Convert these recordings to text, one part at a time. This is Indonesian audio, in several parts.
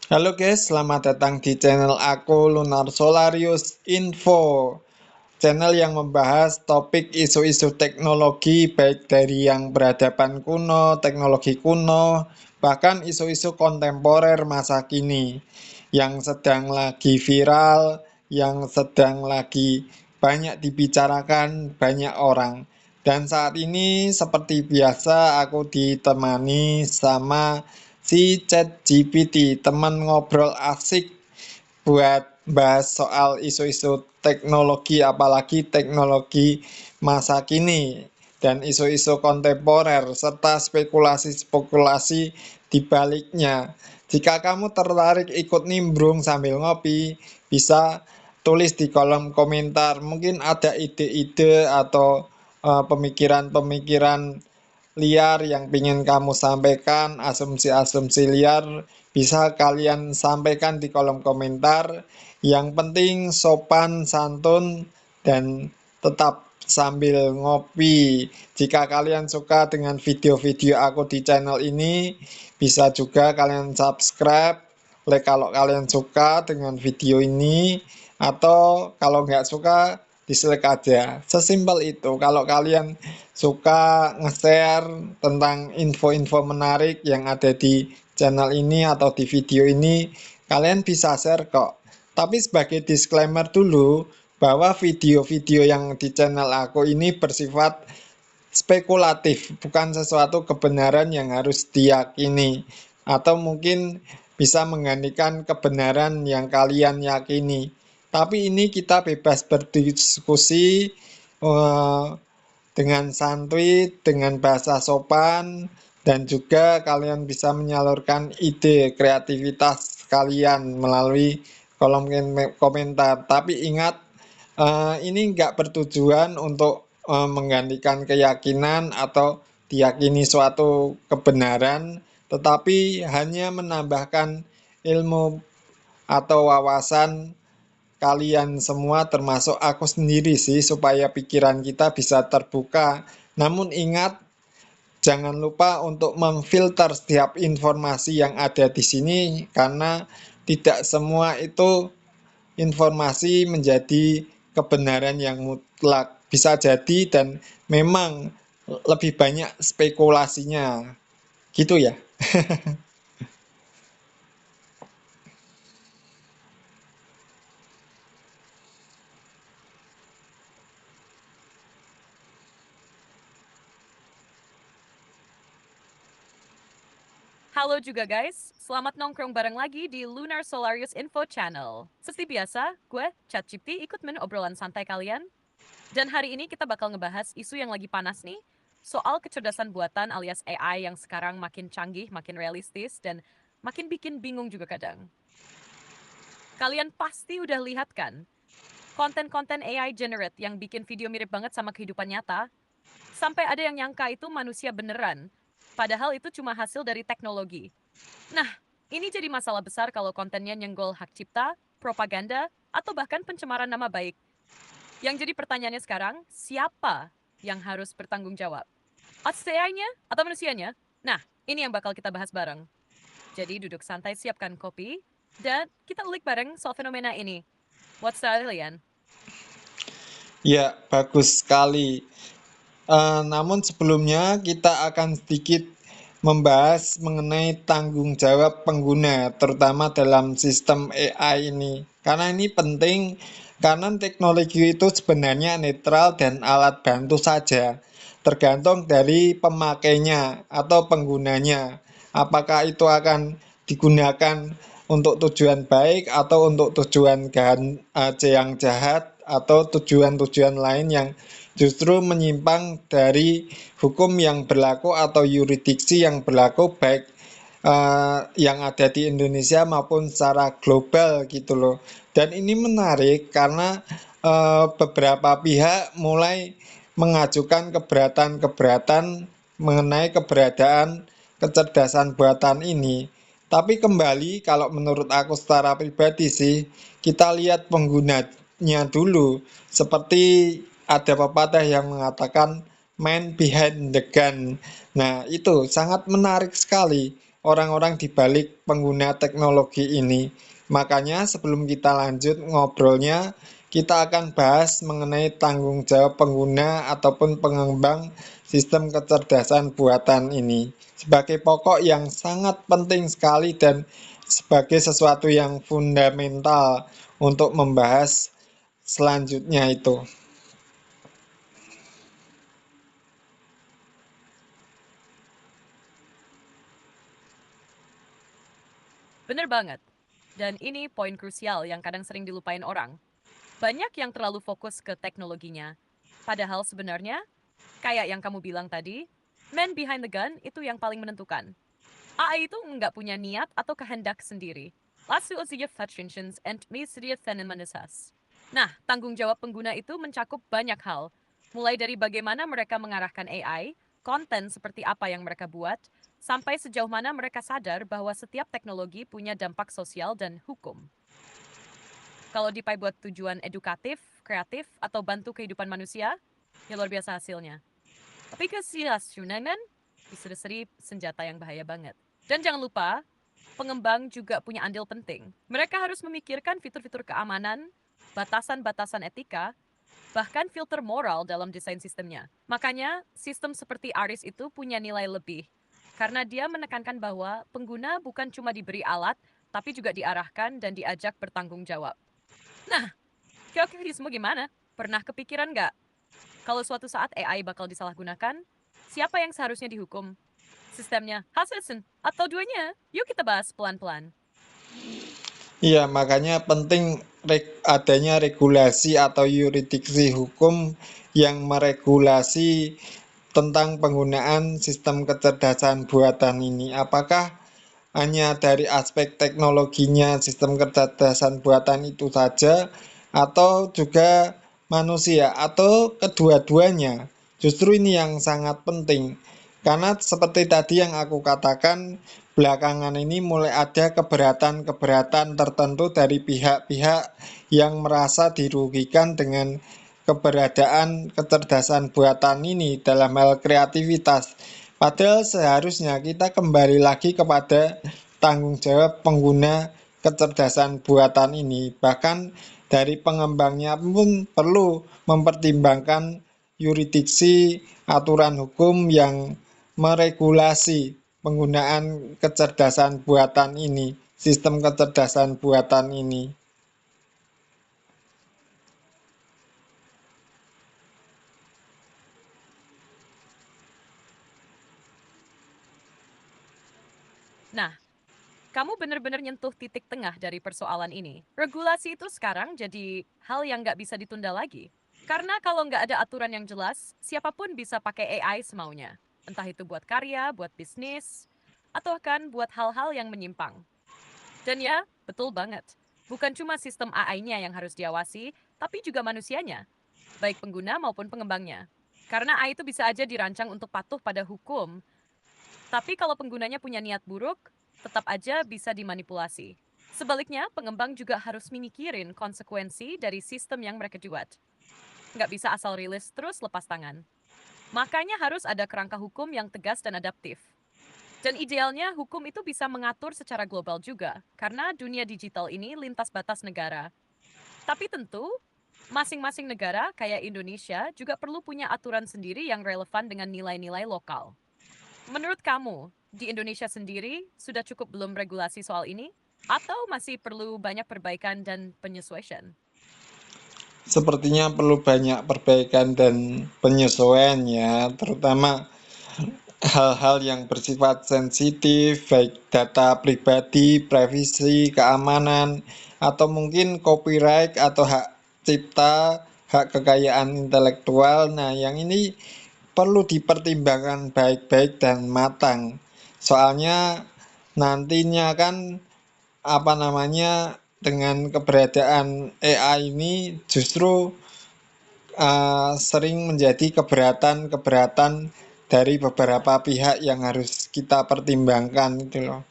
Halo guys, selamat datang di channel aku Lunar Solarius Info. Channel yang membahas topik isu-isu teknologi baik dari yang peradaban kuno, teknologi kuno, bahkan isu-isu kontemporer masa kini yang sedang lagi viral, yang sedang lagi banyak dibicarakan banyak orang. Dan saat ini seperti biasa aku ditemani sama si ChatGPT, teman ngobrol asik buat bahas soal isu-isu teknologi, apalagi teknologi masa kini dan isu-isu kontemporer serta spekulasi-spekulasi di baliknya. Jika kamu tertarik ikut nimbrung sambil ngopi, bisa tulis di kolom komentar. Mungkin ada ide-ide atau pemikiran-pemikiran liar yang ingin kamu sampaikan, asumsi-asumsi liar, bisa kalian sampaikan di kolom komentar. Yang penting sopan, santun, dan tetap sambil ngopi. Jika kalian suka dengan video-video aku di channel ini, bisa juga kalian subscribe. Like kalau kalian suka dengan video ini, atau kalau nggak suka, dislike aja. Sesimpel itu. Kalau kalian suka nge-share tentang info-info menarik yang ada di channel ini atau di video ini, kalian bisa share kok. Tapi sebagai disclaimer dulu, bahwa video-video yang di channel aku ini bersifat spekulatif, bukan sesuatu kebenaran yang harus diyakini, atau mungkin bisa menggantikan kebenaran yang kalian yakini. Tapi ini kita bebas berdiskusi eh, dengan santuy, dengan bahasa sopan, dan juga kalian bisa menyalurkan ide kreativitas kalian melalui kolom komentar. Tapi ingat, ini nggak bertujuan untuk menggantikan keyakinan atau diyakini suatu kebenaran, tetapi hanya menambahkan ilmu atau wawasan kalian semua, termasuk aku sendiri sih, supaya pikiran kita bisa terbuka. Namun ingat, jangan lupa untuk memfilter setiap informasi yang ada di sini, karena tidak semua itu informasi menjadi kebenaran yang mutlak. Bisa jadi dan memang lebih banyak spekulasinya. Gitu ya. Halo juga guys, selamat nongkrong bareng lagi di Lunar Solarius Info Channel. Seperti biasa, gue, ChatGPT, ikut obrolan santai kalian. Dan hari ini kita bakal ngebahas isu yang lagi panas nih, soal kecerdasan buatan alias AI yang sekarang makin canggih, makin realistis, dan makin bikin bingung juga kadang. Kalian pasti udah lihat kan, konten-konten AI generate yang bikin video mirip banget sama kehidupan nyata, sampai ada yang nyangka itu manusia beneran, padahal itu cuma hasil dari teknologi. Nah, ini jadi masalah besar kalau kontennya nyenggol hak cipta, propaganda, atau bahkan pencemaran nama baik. Yang jadi pertanyaannya sekarang, siapa yang harus bertanggung jawab? AI-nya atau manusianya? Nah, ini yang bakal kita bahas bareng. Jadi duduk santai, siapkan kopi, dan kita ulik bareng soal fenomena ini. What's that, kalian? Ya, bagus sekali. Namun sebelumnya kita akan sedikit membahas mengenai tanggung jawab pengguna, terutama dalam sistem AI ini. Karena ini penting, karena teknologi itu sebenarnya netral dan alat bantu saja, tergantung dari pemakainya atau penggunanya. Apakah itu akan digunakan untuk tujuan baik atau untuk tujuan yang jahat atau tujuan-tujuan lain yang justru menyimpang dari hukum yang berlaku atau yurisdiksi yang berlaku, baik yang ada di Indonesia maupun secara global gitu loh. Dan ini menarik karena beberapa pihak mulai mengajukan keberatan-keberatan mengenai keberadaan kecerdasan buatan ini. Tapi kembali, kalau menurut aku secara pribadi sih, kita lihat penggunanya dulu. Seperti ada pepatah yang mengatakan man behind the gun. Nah, itu sangat menarik sekali. orang-orang di balik pengguna teknologi ini. Makanya sebelum kita lanjut ngobrolnya, kita akan bahas mengenai tanggung jawab pengguna ataupun pengembang sistem kecerdasan buatan ini sebagai pokok yang sangat penting sekali dan sebagai sesuatu yang fundamental untuk membahas selanjutnya itu. Bener banget. Dan ini poin krusial yang kadang sering dilupain orang. Banyak yang terlalu fokus ke teknologinya. Padahal sebenarnya, kayak yang kamu bilang tadi, man behind the gun itu yang paling menentukan. AI itu nggak punya niat atau kehendak sendiri. Lasu usia Fatrincians and Misidia Fenemanasas. Nah, tanggung jawab pengguna itu mencakup banyak hal. Mulai dari bagaimana mereka mengarahkan AI, konten seperti apa yang mereka buat, sampai sejauh mana mereka sadar bahwa setiap teknologi punya dampak sosial dan hukum. Kalau dipakai buat tujuan edukatif, kreatif, atau bantu kehidupan manusia, ya luar biasa hasilnya. Tapi kesia-sunanan bisa diseri senjata yang bahaya banget. Dan jangan lupa, pengembang juga punya andil penting. Mereka harus memikirkan fitur-fitur keamanan, batasan-batasan etika, bahkan filter moral dalam desain sistemnya. Makanya, sistem seperti ARIS itu punya nilai lebih. Karena dia menekankan bahwa pengguna bukan cuma diberi alat, tapi juga diarahkan dan diajak bertanggung jawab. Nah, kira-kira semua gimana? Pernah kepikiran nggak? Kalau suatu saat AI bakal disalahgunakan, siapa yang seharusnya dihukum? Sistemnya, hasilnya, atau duanya? Yuk kita bahas pelan-pelan. Iya, makanya penting adanya regulasi atau yurisdiksi hukum yang meregulasi tentang penggunaan sistem kecerdasan buatan ini. Apakah hanya dari aspek teknologinya sistem kecerdasan buatan itu saja atau juga manusia atau kedua-duanya? Justru ini yang sangat penting. Karena seperti tadi yang aku katakan, belakangan ini mulai ada keberatan-keberatan tertentu dari pihak-pihak yang merasa dirugikan dengan keberadaan kecerdasan buatan ini dalam hal kreativitas. Padahal seharusnya kita kembali lagi kepada tanggung jawab pengguna kecerdasan buatan ini. Bahkan dari pengembangnya pun perlu mempertimbangkan yurisdiksi aturan hukum yang meregulasi penggunaan kecerdasan buatan ini, sistem kecerdasan buatan ini. Nah, kamu benar-benar nyentuh titik tengah dari persoalan ini. Regulasi itu sekarang jadi hal yang nggak bisa ditunda lagi. Karena kalau nggak ada aturan yang jelas, siapapun bisa pakai AI semaunya. Entah itu buat karya, buat bisnis, atau kan buat hal-hal yang menyimpang. Dan ya, betul banget. Bukan cuma sistem AI-nya yang harus diawasi, tapi juga manusianya, baik pengguna maupun pengembangnya. Karena AI itu bisa aja dirancang untuk patuh pada hukum, tapi kalau penggunanya punya niat buruk, tetap aja bisa dimanipulasi. Sebaliknya, pengembang juga harus memikirin konsekuensi dari sistem yang mereka buat. Nggak bisa asal rilis terus lepas tangan. Makanya harus ada kerangka hukum yang tegas dan adaptif. Dan idealnya hukum itu bisa mengatur secara global juga, karena dunia digital ini lintas batas negara. Tapi tentu, masing-masing negara kayak Indonesia juga perlu punya aturan sendiri yang relevan dengan nilai-nilai lokal. Menurut kamu, di Indonesia sendiri sudah cukup belum regulasi soal ini? Atau masih perlu banyak perbaikan dan penyesuaian? Sepertinya perlu banyak perbaikan dan penyesuaian ya, terutama hal-hal yang bersifat sensitif, baik data pribadi, privasi, keamanan, atau mungkin copyright atau hak cipta, hak kekayaan intelektual. Nah, yang ini perlu dipertimbangkan baik-baik dan matang. Soalnya nantinya kan apa namanya dengan keberadaan AI ini justru sering menjadi keberatan-keberatan dari beberapa pihak yang harus kita pertimbangkan itu loh.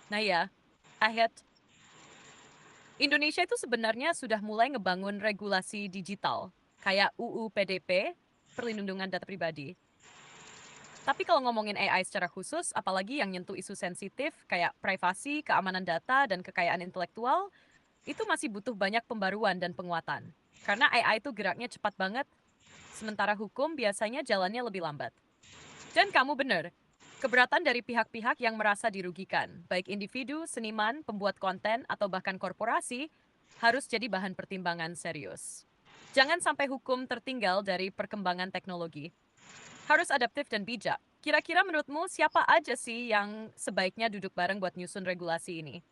Nah ya, Ahet, Indonesia itu sebenarnya sudah mulai ngebangun regulasi digital, kayak UU PDP. perlindungan data pribadi. Tapi kalau ngomongin AI secara khusus, apalagi yang nyentuh isu sensitif kayak privasi, keamanan data, dan kekayaan intelektual, itu masih butuh banyak pembaruan dan penguatan. Karena AI itu geraknya cepat banget, sementara hukum biasanya jalannya lebih lambat. Dan kamu benar, keberatan dari pihak-pihak yang merasa dirugikan, baik individu, seniman, pembuat konten, atau bahkan korporasi, harus jadi bahan pertimbangan serius. Jangan sampai hukum tertinggal dari perkembangan teknologi. Harus adaptif dan bijak. Kira-kira menurutmu siapa aja sih yang sebaiknya duduk bareng buat nyusun regulasi ini?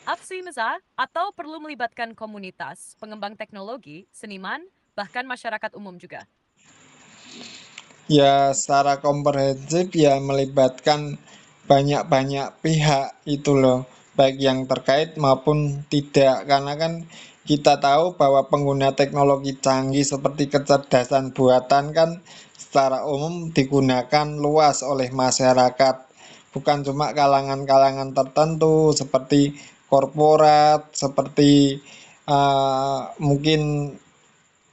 Aksi misal, atau perlu melibatkan komunitas, pengembang teknologi, seniman, bahkan masyarakat umum juga. Ya, secara komprehensif ya melibatkan banyak-banyak pihak itu loh, baik yang terkait maupun tidak. Karena kan kita tahu bahwa pengguna teknologi canggih seperti kecerdasan buatan kan secara umum digunakan luas oleh masyarakat, bukan cuma kalangan-kalangan tertentu seperti korporat, seperti mungkin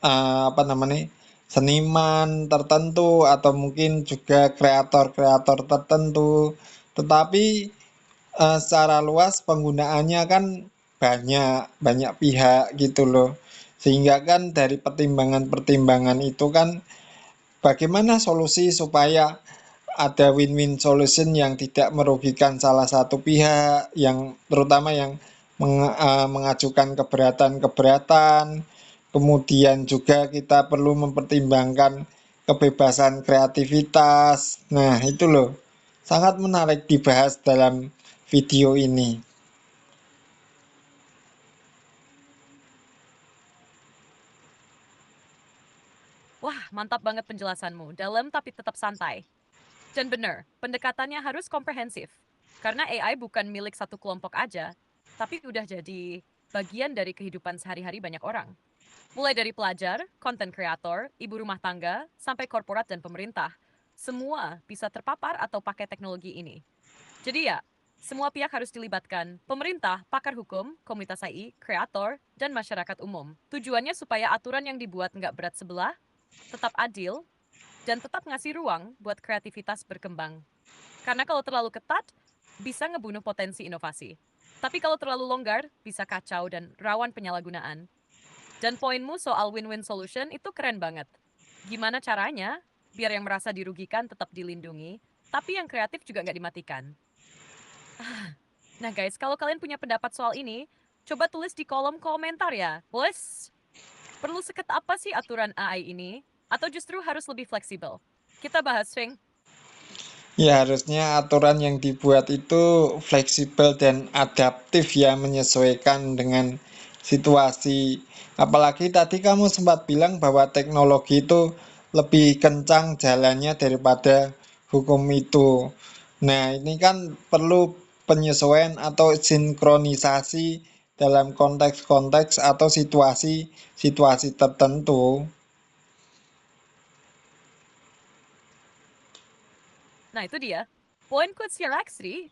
apa namanya, seniman tertentu atau mungkin juga kreator-kreator tertentu. Tetapi secara luas penggunaannya kan banyak banyak pihak gitu loh. Sehingga kan dari pertimbangan-pertimbangan itu kan bagaimana solusi supaya ada win-win solution yang tidak merugikan salah satu pihak, yang terutama yang mengajukan keberatan-keberatan. Kemudian juga kita perlu mempertimbangkan kebebasan kreativitas. Nah, itu loh, sangat menarik dibahas dalam video ini. Wah, mantap banget penjelasanmu. Dalam tapi tetap santai. Dan benar, pendekatannya harus komprehensif. Karena AI bukan milik satu kelompok aja, tapi udah jadi bagian dari kehidupan sehari-hari banyak orang. Mulai dari pelajar, konten kreator, ibu rumah tangga, sampai korporat dan pemerintah. Semua bisa terpapar atau pakai teknologi ini. Jadi ya, semua pihak harus dilibatkan. Pemerintah, pakar hukum, komunitas AI, kreator, dan masyarakat umum. Tujuannya supaya aturan yang dibuat nggak berat sebelah, tetap adil, dan tetap ngasih ruang buat kreativitas berkembang. Karena kalau terlalu ketat, bisa ngebunuh potensi inovasi. Tapi kalau terlalu longgar, bisa kacau dan rawan penyalahgunaan. Dan poinmu soal win-win solution itu keren banget. Gimana caranya biar yang merasa dirugikan tetap dilindungi, tapi yang kreatif juga nggak dimatikan. Nah guys, kalau kalian punya pendapat soal ini, coba tulis di kolom komentar ya. Plus, perlu seketat apa sih aturan AI ini? Atau justru harus lebih fleksibel? Kita bahas, Feng. Ya, harusnya aturan yang dibuat itu fleksibel dan adaptif ya, menyesuaikan dengan situasi. Apalagi tadi kamu sempat bilang bahwa teknologi itu lebih kencang jalannya daripada hukum itu. Nah, ini kan perlu penyesuaian atau sinkronisasi dalam konteks-konteks atau situasi-situasi tertentu. Nah itu dia. Poin quotes Sri,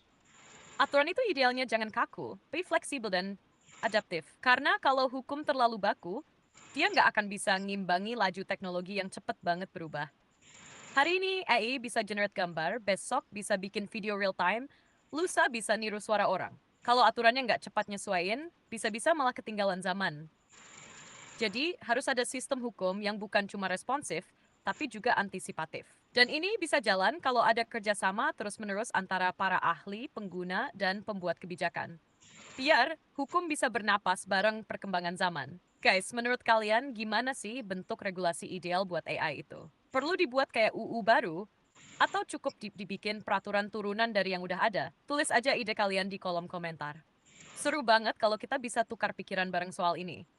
aturan itu idealnya jangan kaku, tapi fleksibel dan adaptif. Karena kalau hukum terlalu baku, dia nggak akan bisa ngimbangi laju teknologi yang cepet banget berubah. Hari ini AI bisa generate gambar, besok bisa bikin video real time, lusa bisa niru suara orang. Kalau aturannya nggak cepat nyesuaiin, bisa-bisa malah ketinggalan zaman. Jadi harus ada sistem hukum yang bukan cuma responsif, tapi juga antisipatif. Dan ini bisa jalan kalau ada kerjasama terus-menerus antara para ahli, pengguna, dan pembuat kebijakan. Biar hukum bisa bernapas bareng perkembangan zaman. Guys, menurut kalian gimana sih bentuk regulasi ideal buat AI itu? Perlu dibuat kayak UU baru? Atau cukup dibikin peraturan turunan dari yang udah ada? Tulis aja ide kalian di kolom komentar. Seru banget kalau kita bisa tukar pikiran bareng soal ini.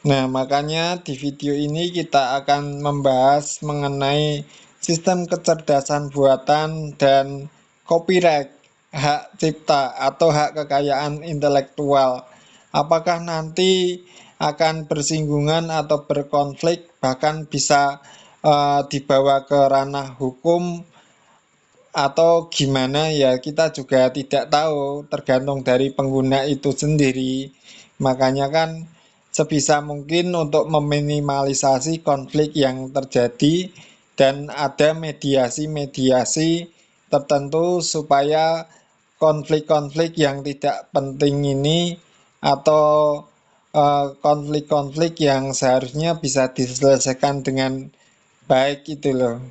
Nah, makanya di video ini kita akan membahas mengenai sistem kecerdasan buatan dan copyright, hak cipta atau hak kekayaan intelektual. Apakah nanti akan bersinggungan atau berkonflik, bahkan bisa dibawa ke ranah hukum atau gimana ya, kita juga tidak tahu, tergantung dari pengguna itu sendiri. Makanya kan sebisa mungkin untuk meminimalisasi konflik yang terjadi dan ada mediasi-mediasi tertentu supaya konflik-konflik yang tidak penting ini atau konflik-konflik yang seharusnya bisa diselesaikan dengan baik itu loh.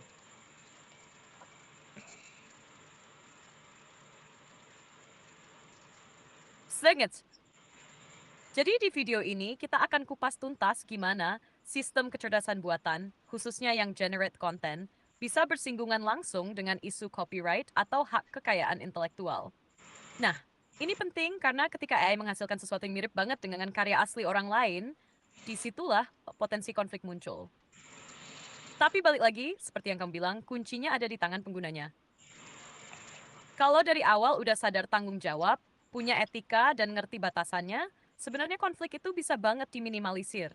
Sengit. Jadi di video ini kita akan kupas tuntas gimana sistem kecerdasan buatan, khususnya yang generate content, bisa bersinggungan langsung dengan isu copyright atau hak kekayaan intelektual. Nah, ini penting karena ketika AI menghasilkan sesuatu yang mirip banget dengan karya asli orang lain, disitulah potensi konflik muncul. Tapi balik lagi, seperti yang kamu bilang, kuncinya ada di tangan penggunanya. Kalau dari awal udah sadar tanggung jawab, punya etika, dan ngerti batasannya, sebenarnya konflik itu bisa banget diminimalisir.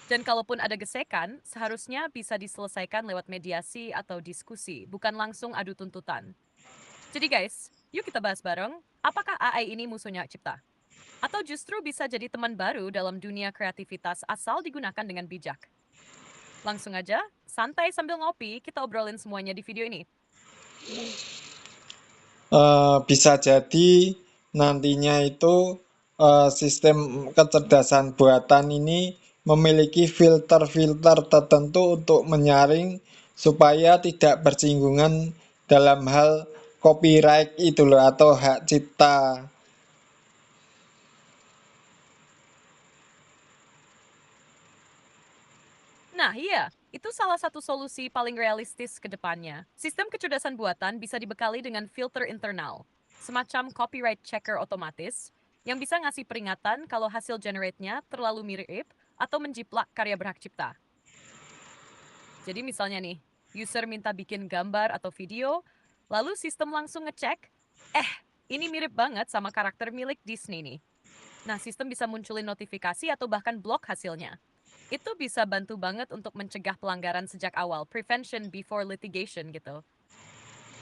Dan kalaupun ada gesekan, seharusnya bisa diselesaikan lewat mediasi atau diskusi, bukan langsung adu tuntutan. Jadi guys, yuk kita bahas bareng, apakah AI ini musuhnya cipta? Atau justru bisa jadi teman baru dalam dunia kreativitas asal digunakan dengan bijak? Langsung aja, santai sambil ngopi, kita obrolin semuanya di video ini. Bisa jadi nantinya itu sistem kecerdasan buatan ini memiliki filter-filter tertentu untuk menyaring supaya tidak bersinggungan dalam hal copyright itu loh atau hak cipta. Nah, iya, itu salah satu solusi paling realistis ke depannya. Sistem kecerdasan buatan bisa dibekali dengan filter internal, semacam copyright checker otomatis, yang bisa ngasih peringatan kalau hasil generate-nya terlalu mirip atau menjiplak karya berhak cipta. Jadi misalnya nih, user minta bikin gambar atau video, lalu sistem langsung ngecek, ini mirip banget sama karakter milik Disney nih. Nah, sistem bisa munculin notifikasi atau bahkan blok hasilnya. Itu bisa bantu banget untuk mencegah pelanggaran sejak awal, prevention before litigation gitu.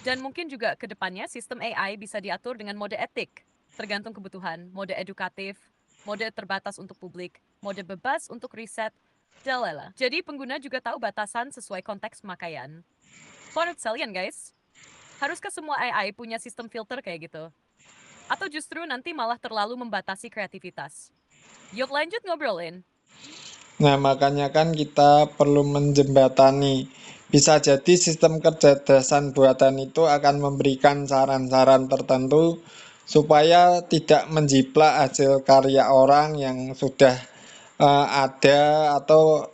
Dan mungkin juga ke depannya sistem AI bisa diatur dengan mode etik, tergantung kebutuhan, mode edukatif, mode terbatas untuk publik, mode bebas untuk riset, dalala. Jadi pengguna juga tahu batasan sesuai konteks pemakaian. Menurut kalian guys, haruskah semua AI punya sistem filter kayak gitu? Atau justru nanti malah terlalu membatasi kreativitas? Yuk lanjut ngobrolin. Nah, makanya kan kita perlu menjembatani. Bisa jadi sistem kecerdasan buatan itu akan memberikan saran-saran tertentu supaya tidak menjiplak hasil karya orang yang sudah ada atau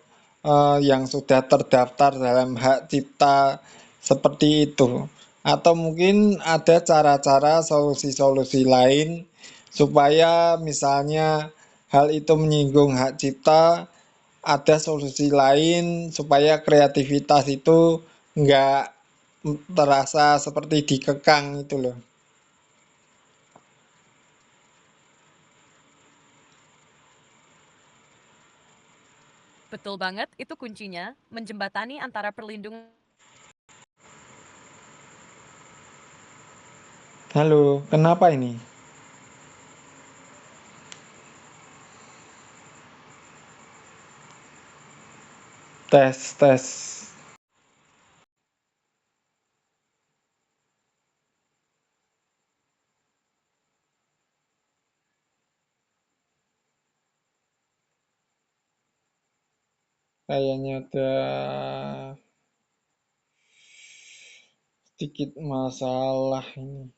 yang sudah terdaftar dalam hak cipta seperti itu. Atau mungkin ada cara-cara solusi-solusi lain supaya misalnya hal itu menyinggung hak cipta, ada solusi lain supaya kreativitas itu nggak terasa seperti dikekang itu loh. Betul banget, itu kuncinya, menjembatani antara perlindungan. Halo, kenapa ini? Tes, tes. Kayaknya ada sedikit masalah ini.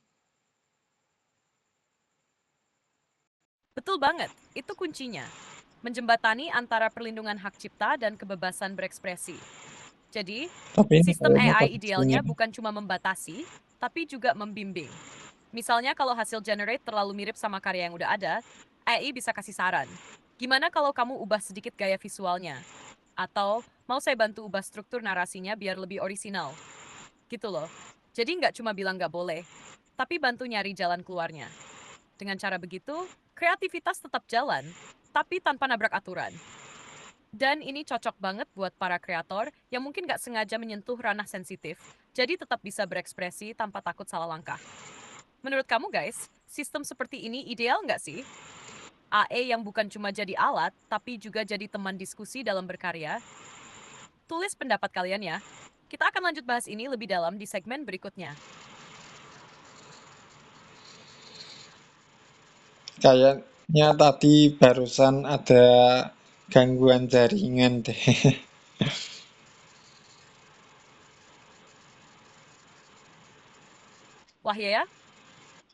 Betul banget, itu kuncinya. Menjembatani antara perlindungan hak cipta dan kebebasan berekspresi. Jadi, Tapi ini sistem kayaknya AI posisinya. idealnya bukan cuma membatasi, tapi juga membimbing. Misalnya kalau hasil generate terlalu mirip sama karya yang udah ada, AI bisa kasih saran. Gimana kalau kamu ubah sedikit gaya visualnya? Atau mau saya bantu ubah struktur narasinya biar lebih orisinal? Gitu loh. Jadi nggak cuma bilang nggak boleh, tapi bantu nyari jalan keluarnya. Dengan cara begitu, kreativitas tetap jalan, tapi tanpa nabrak aturan. Dan ini cocok banget buat para kreator yang mungkin nggak sengaja menyentuh ranah sensitif, jadi tetap bisa berekspresi tanpa takut salah langkah. Menurut kamu guys, sistem seperti ini ideal nggak sih? AE yang bukan cuma jadi alat, tapi juga jadi teman diskusi dalam berkarya. Tulis pendapat kalian ya. Kita akan lanjut bahas ini lebih dalam di segmen berikutnya. Kayaknya tadi barusan ada gangguan jaringan deh. Wah ya,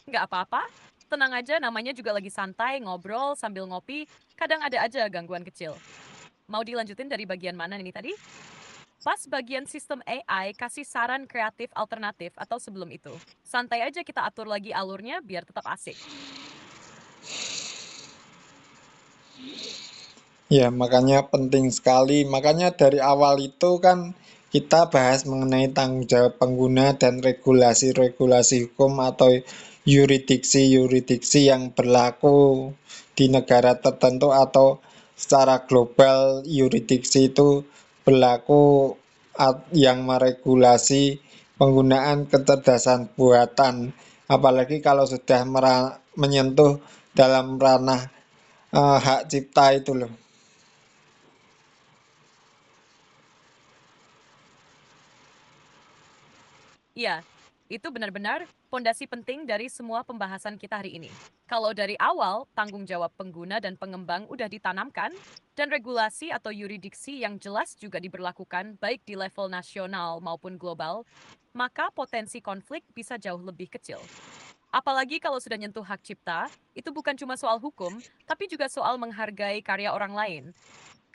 nggak apa-apa. Tenang aja, namanya juga lagi santai, ngobrol sambil ngopi. Kadang ada aja gangguan kecil. Mau dilanjutin dari bagian mana ini tadi? Pas bagian sistem AI kasih saran kreatif alternatif atau sebelum itu. Santai aja kita atur lagi alurnya biar tetap asik. Ya, makanya penting sekali. Makanya dari awal itu kan kita bahas mengenai tanggung jawab pengguna dan regulasi-regulasi hukum atau yuridiksi-yuridiksi yang berlaku di negara tertentu atau secara global yuridiksi itu berlaku yang meregulasi penggunaan kecerdasan buatan. Apalagi kalau sudah menyentuh dalam ranah hak cipta itu loh. Iya, itu benar-benar pondasi penting dari semua pembahasan kita hari ini. Kalau dari awal tanggung jawab pengguna dan pengembang udah ditanamkan, dan regulasi atau yuridiksi yang jelas juga diberlakukan baik di level nasional maupun global, maka potensi konflik bisa jauh lebih kecil. Apalagi kalau sudah nyentuh hak cipta, itu bukan cuma soal hukum, tapi juga soal menghargai karya orang lain.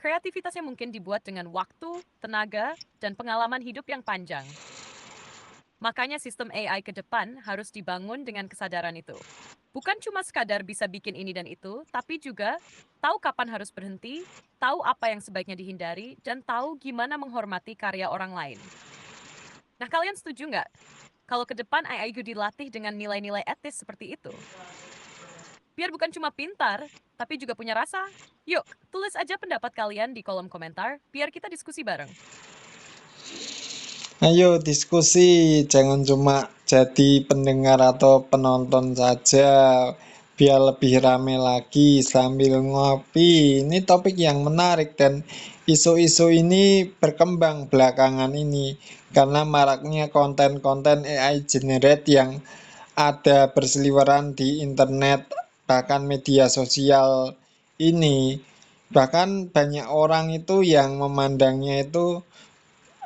Kreativitasnya mungkin dibuat dengan waktu, tenaga, dan pengalaman hidup yang panjang. Makanya sistem AI ke depan harus dibangun dengan kesadaran itu. Bukan cuma sekadar bisa bikin ini dan itu, tapi juga tahu kapan harus berhenti, tahu apa yang sebaiknya dihindari, dan tahu gimana menghormati karya orang lain. Nah, kalian setuju nggak? Kalau ke depan AI itu dilatih dengan nilai-nilai etis seperti itu. Biar bukan cuma pintar, tapi juga punya rasa. Yuk, tulis aja pendapat kalian di kolom komentar, biar kita diskusi bareng. Ayo diskusi, jangan cuma jadi pendengar atau penonton saja, biar lebih rame lagi sambil ngopi. Ini topik yang menarik dan isu-isu ini berkembang belakangan ini karena maraknya konten-konten AI generate yang ada berseliweran di internet, bahkan media sosial ini. Bahkan banyak orang itu yang memandangnya itu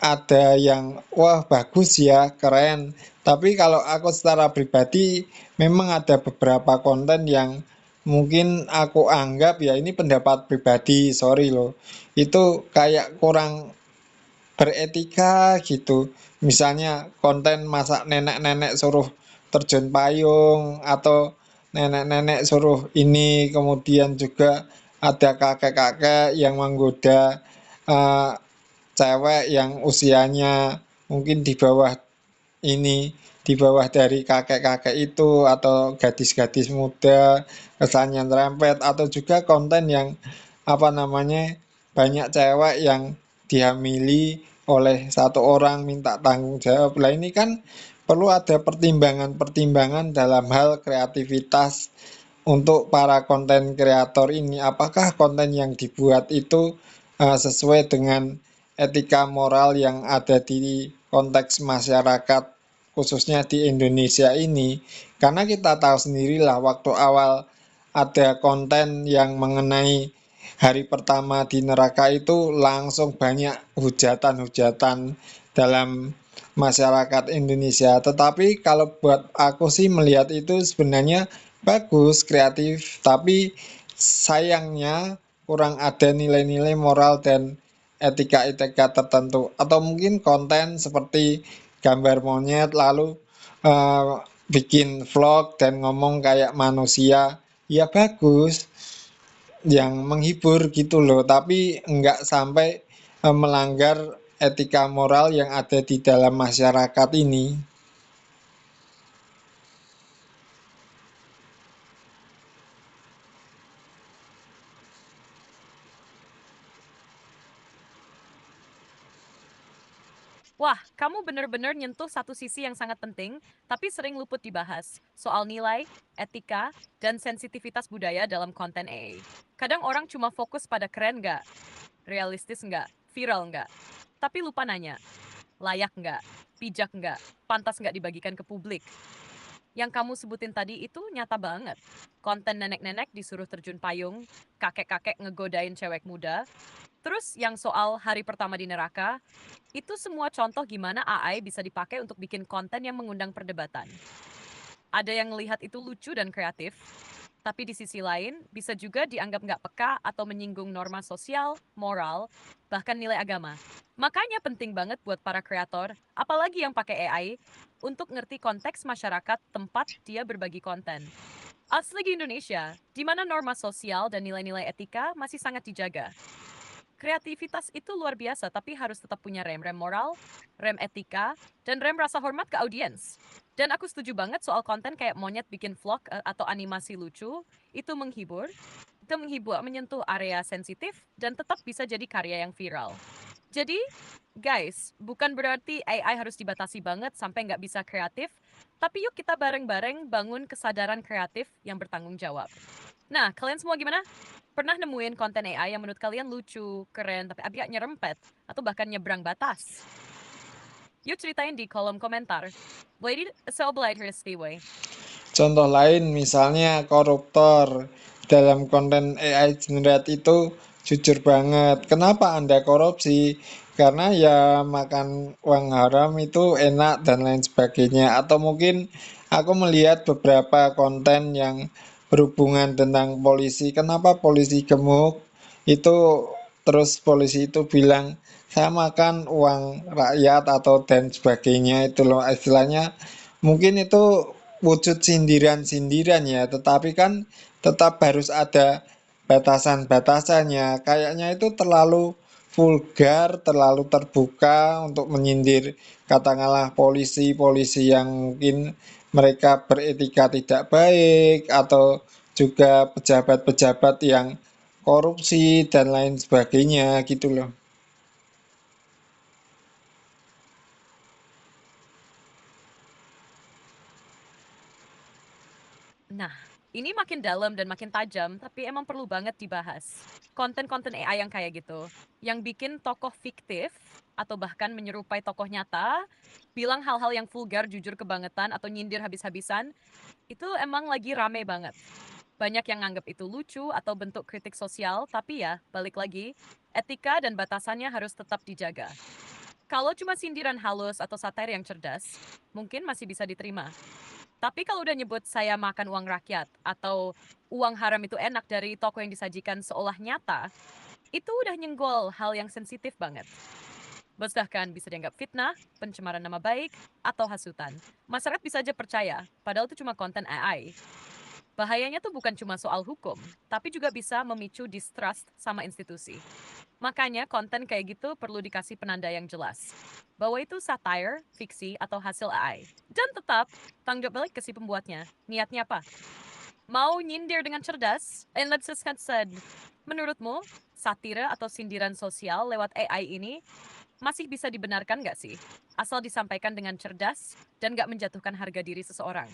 ada yang wah bagus ya, keren. Tapi kalau aku secara pribadi memang ada beberapa konten yang mungkin aku anggap ya ini pendapat pribadi, sorry loh. Itu kayak kurang beretika gitu. Misalnya konten masak nenek-nenek suruh terjun payung atau nenek-nenek suruh ini, kemudian juga ada kakek-kakek yang menggoda eh, cewek yang usianya mungkin di bawah ini, di bawah dari kakek-kakek itu atau gadis-gadis muda kesannya nyerempet, atau juga konten yang apa namanya banyak cewek yang dihamili oleh satu orang minta tanggung jawab. Lah ini kan perlu ada pertimbangan-pertimbangan dalam hal kreativitas untuk para konten kreator ini. Apakah konten yang dibuat itu sesuai dengan etika moral yang ada di konteks masyarakat khususnya di Indonesia ini, karena kita tahu sendirilah waktu awal ada konten yang mengenai hari pertama di neraka itu langsung banyak hujatan-hujatan dalam masyarakat Indonesia. Tetapi kalau buat aku sih melihat itu sebenarnya bagus, kreatif, tapi sayangnya kurang ada nilai-nilai moral dan etika-etika tertentu, atau mungkin konten seperti gambar monyet lalu eh, bikin vlog dan ngomong kayak manusia, ya bagus, yang menghibur gitu loh, tapi enggak sampai melanggar etika moral yang ada di dalam masyarakat ini. Wah, kamu bener-bener nyentuh satu sisi yang sangat penting, tapi sering luput dibahas. Soal nilai, etika, dan sensitivitas budaya dalam konten AA. Kadang orang cuma fokus pada keren nggak, realistis nggak, viral nggak. Tapi lupa nanya, layak nggak, bijak nggak, pantas nggak dibagikan ke publik. Yang kamu sebutin tadi itu nyata banget. Konten nenek-nenek disuruh terjun payung, kakek-kakek ngegodain cewek muda. Terus yang soal hari pertama di neraka, itu semua contoh gimana AI bisa dipakai untuk bikin konten yang mengundang perdebatan. Ada yang melihat itu lucu dan kreatif, tapi di sisi lain bisa juga dianggap nggak peka atau menyinggung norma sosial, moral, bahkan nilai agama. Makanya penting banget buat para kreator, apalagi yang pakai AI, untuk ngerti konteks masyarakat tempat dia berbagi konten. Asli di Indonesia, di mana norma sosial dan nilai-nilai etika masih sangat dijaga. Kreativitas itu luar biasa, tapi harus tetap punya rem-rem moral, rem etika, dan rem rasa hormat ke audiens. Dan aku setuju banget soal konten kayak monyet bikin vlog atau animasi lucu, itu menghibur, menyentuh area sensitif, dan tetap bisa jadi karya yang viral. Jadi, guys, bukan berarti AI harus dibatasi banget sampai nggak bisa kreatif, tapi yuk kita bareng-bareng bangun kesadaran kreatif yang bertanggung jawab. Nah, kalian semua gimana? Pernah nemuin konten AI yang menurut kalian lucu, keren, tapi agak nyerempet, atau bahkan nyebrang batas? Yuk ceritain di kolom komentar. Blade Stay. Contoh lain misalnya koruptor dalam konten AI generate itu jujur banget. Kenapa Anda korupsi? Karena ya makan uang haram itu enak dan lain sebagainya. Atau mungkin aku melihat beberapa konten yang berhubungan tentang polisi. Kenapa polisi gemuk? Itu terus polisi itu bilang saya makan uang rakyat atau dan sebagainya itu loh istilahnya. Mungkin itu wujud sindiran-sindiran ya, tetapi kan tetap harus ada batasan-batasannya. Kayaknya itu terlalu vulgar, terlalu terbuka untuk menyindir katakanlah polisi-polisi yang mungkin mereka beretika tidak baik atau juga pejabat-pejabat yang korupsi dan lain sebagainya gitu loh. Nah, ini makin dalam dan makin tajam, tapi emang perlu banget dibahas. Konten-konten AI yang kayak gitu, yang bikin tokoh fiktif atau bahkan menyerupai tokoh nyata, bilang hal-hal yang vulgar, jujur kebangetan, atau nyindir habis-habisan, itu emang lagi rame banget. Banyak yang nganggap itu lucu atau bentuk kritik sosial, tapi ya, balik lagi, etika dan batasannya harus tetap dijaga. Kalau cuma sindiran halus atau satair yang cerdas, mungkin masih bisa diterima. Tapi kalau udah nyebut saya makan uang rakyat atau uang haram itu enak dari toko yang disajikan seolah nyata, itu udah nyenggol hal yang sensitif banget. Bahkan bisa dianggap fitnah, pencemaran nama baik, atau hasutan. Masyarakat bisa aja percaya, padahal itu cuma konten AI. Bahayanya tuh bukan cuma soal hukum, tapi juga bisa memicu distrust sama institusi. Makanya konten kayak gitu perlu dikasih penanda yang jelas. Bahwa itu satire, fiksi, atau hasil AI. Dan tetap, tanggung jawab balik ke si pembuatnya. Niatnya apa? Mau nyindir dengan cerdas? And let's just get said, menurutmu, satire atau sindiran sosial lewat AI ini masih bisa dibenarkan nggak sih? Asal disampaikan dengan cerdas dan nggak menjatuhkan harga diri seseorang.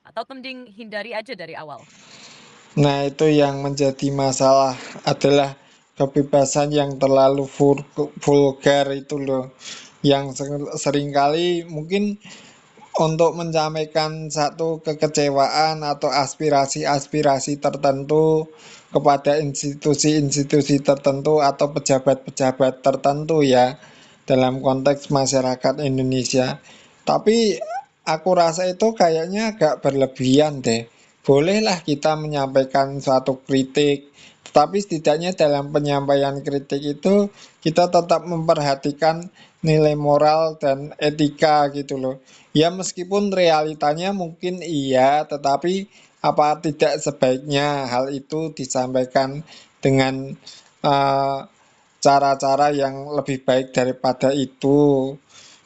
Atau mending hindari aja dari awal. Nah, itu yang menjadi masalah adalah kebebasan yang terlalu vulgar itu loh. Yang seringkali mungkin untuk menyampaikan satu kekecewaan atau aspirasi-aspirasi tertentu kepada institusi-institusi tertentu atau pejabat-pejabat tertentu ya dalam konteks masyarakat Indonesia. Tapi aku rasa itu kayaknya agak berlebihan deh. Bolehlah kita menyampaikan suatu kritik, tetapi setidaknya dalam penyampaian kritik itu kita tetap memperhatikan nilai moral dan etika gitu loh. Ya meskipun realitanya mungkin iya, tetapi apa tidak sebaiknya hal itu disampaikan dengan uh, cara-cara yang lebih baik daripada itu.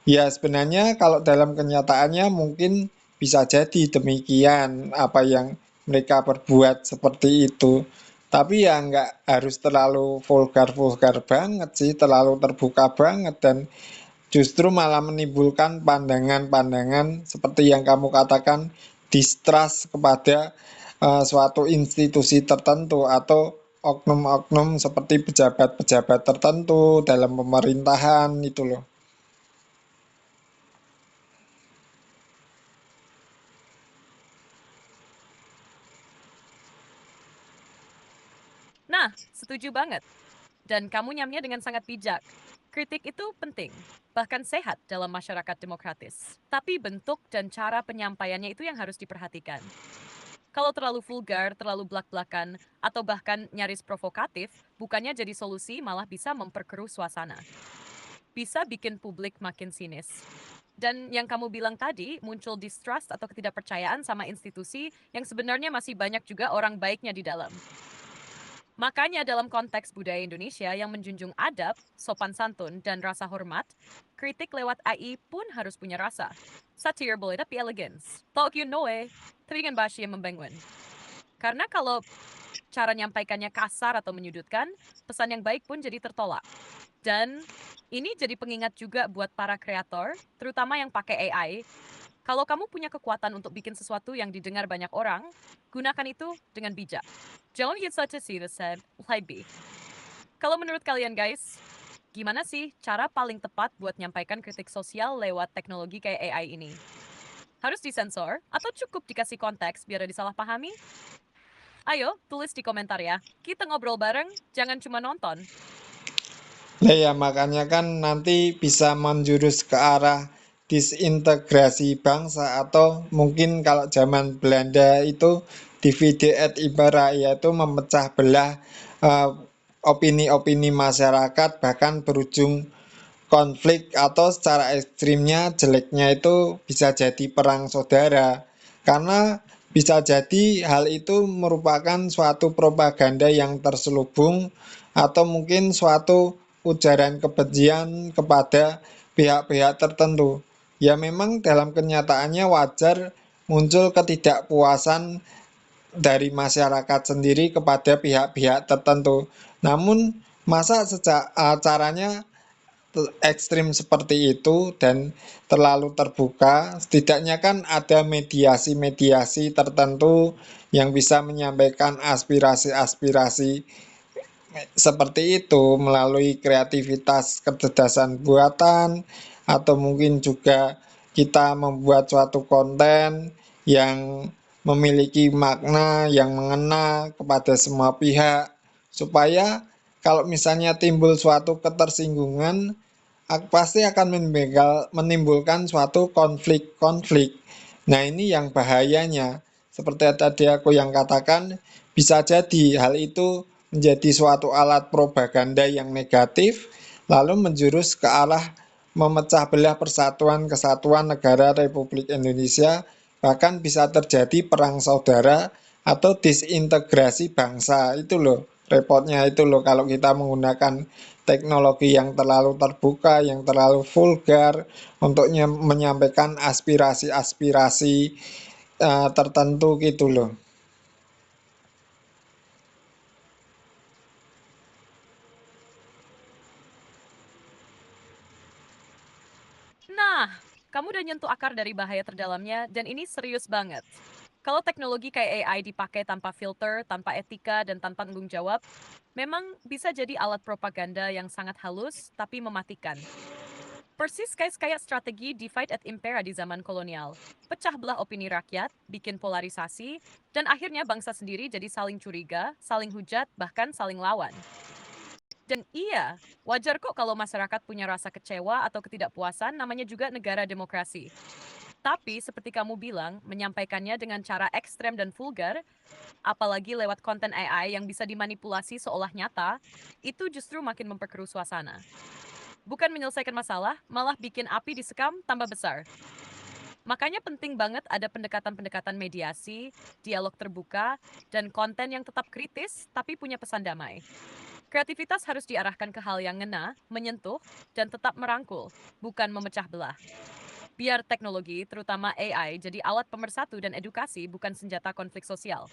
Ya sebenarnya kalau dalam kenyataannya mungkin bisa jadi demikian apa yang mereka perbuat seperti itu. Tapi ya nggak harus terlalu vulgar-vulgar banget sih, terlalu terbuka banget dan justru malah menimbulkan pandangan-pandangan seperti yang kamu katakan, distrust kepada suatu institusi tertentu atau oknum-oknum seperti pejabat-pejabat tertentu dalam pemerintahan itu loh. Nah, setuju banget. Dan kamu nyamnya dengan sangat bijak. Kritik itu penting, bahkan sehat dalam masyarakat demokratis. Tapi bentuk dan cara penyampaiannya itu yang harus diperhatikan. Kalau terlalu vulgar, terlalu blak-blakan, atau bahkan nyaris provokatif, bukannya jadi solusi malah bisa memperkeruh suasana. Bisa bikin publik makin sinis. Dan yang kamu bilang tadi, muncul distrust atau ketidakpercayaan sama institusi yang sebenarnya masih banyak juga orang baiknya di dalam. Makanya dalam konteks budaya Indonesia yang menjunjung adab, sopan santun, dan rasa hormat, kritik lewat AI pun harus punya rasa. Satir boleh tapi elegance. Talk you know tapi dengan bahasa yang membangun. Karena kalau cara nyampaikannya kasar atau menyudutkan, pesan yang baik pun jadi tertolak. Dan ini jadi pengingat juga buat para kreator, terutama yang pakai AI. Kalau kamu punya kekuatan untuk bikin sesuatu yang didengar banyak orang, gunakan itu dengan bijak. Don't get such a serious head, lebih. Kalau menurut kalian guys, gimana sih cara paling tepat buat nyampaikan kritik sosial lewat teknologi kayak AI ini? Harus disensor atau cukup dikasih konteks biar disalahpahami? Ayo, tulis di komentar ya. Kita ngobrol bareng, jangan cuma nonton. Nah ya makanya kan nanti bisa menjurus ke arah disintegrasi bangsa atau mungkin kalau zaman Belanda itu divide et impera, yaitu memecah belah eh, opini-opini masyarakat bahkan berujung konflik atau secara ekstrimnya jeleknya itu bisa jadi perang saudara karena bisa jadi hal itu merupakan suatu propaganda yang terselubung atau mungkin suatu ujaran kebencian kepada pihak-pihak tertentu. Ya memang dalam kenyataannya wajar muncul ketidakpuasan dari masyarakat sendiri kepada pihak-pihak tertentu. Namun masa sejak caranya ekstrim seperti itu dan terlalu terbuka, setidaknya kan ada mediasi-mediasi tertentu yang bisa menyampaikan aspirasi-aspirasi seperti itu melalui kreativitas kecerdasan buatan atau mungkin juga kita membuat suatu konten yang memiliki makna yang mengena kepada semua pihak supaya kalau misalnya timbul suatu ketersinggungan pasti akan menimbulkan suatu konflik-konflik. Nah, ini yang bahayanya. Seperti tadi aku yang katakan, bisa jadi hal itu menjadi suatu alat propaganda yang negatif, lalu menjurus ke arah memecah belah persatuan kesatuan negara Republik Indonesia, bahkan bisa terjadi perang saudara atau disintegrasi bangsa. Itu loh, repotnya itu loh kalau kita menggunakan teknologi yang terlalu terbuka, yang terlalu vulgar untuk menyampaikan aspirasi-aspirasi tertentu gitu loh. Nah, kamu udah nyentuh akar dari bahaya terdalamnya dan ini serius banget. Kalau teknologi kayak AI dipakai tanpa filter, tanpa etika, dan tanpa tanggung jawab, memang bisa jadi alat propaganda yang sangat halus tapi mematikan. Persis kayak strategi divide et impera di zaman kolonial. Pecah belah opini rakyat, bikin polarisasi, dan akhirnya bangsa sendiri jadi saling curiga, saling hujat, bahkan saling lawan. Dan iya, wajar kok kalau masyarakat punya rasa kecewa atau ketidakpuasan, namanya juga negara demokrasi. Tapi seperti kamu bilang, menyampaikannya dengan cara ekstrem dan vulgar, apalagi lewat konten AI yang bisa dimanipulasi seolah nyata, itu justru makin memperkeruh suasana. Bukan menyelesaikan masalah, malah bikin api disekam tambah besar. Makanya penting banget ada pendekatan-pendekatan mediasi, dialog terbuka, dan konten yang tetap kritis tapi punya pesan damai. Kreativitas harus diarahkan ke hal yang ngena, menyentuh, dan tetap merangkul, bukan memecah belah. Biar teknologi, terutama AI, jadi alat pemersatu dan edukasi, bukan senjata konflik sosial.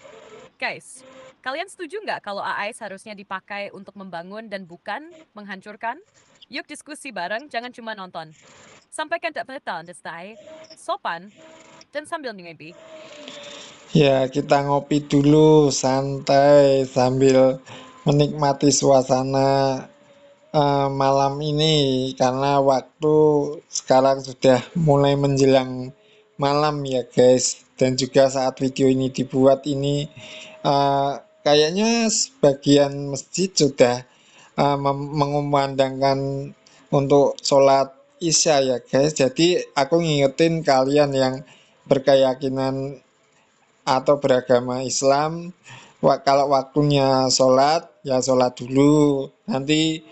Guys, kalian setuju nggak kalau AI seharusnya dipakai untuk membangun dan bukan menghancurkan? Yuk diskusi bareng, jangan cuma nonton. Sampaikan data stay, sopan, dan sambil ngopi. Ya, kita ngopi dulu santai sambil menikmati suasana malam ini karena waktu sekarang sudah mulai menjelang malam ya guys, dan juga saat video ini dibuat ini eh, kayaknya sebagian masjid sudah mengumandangkan untuk sholat isya ya guys. Jadi aku ngingetin kalian yang berkeyakinan atau beragama Islam, kalau waktunya sholat ya sholat dulu, nanti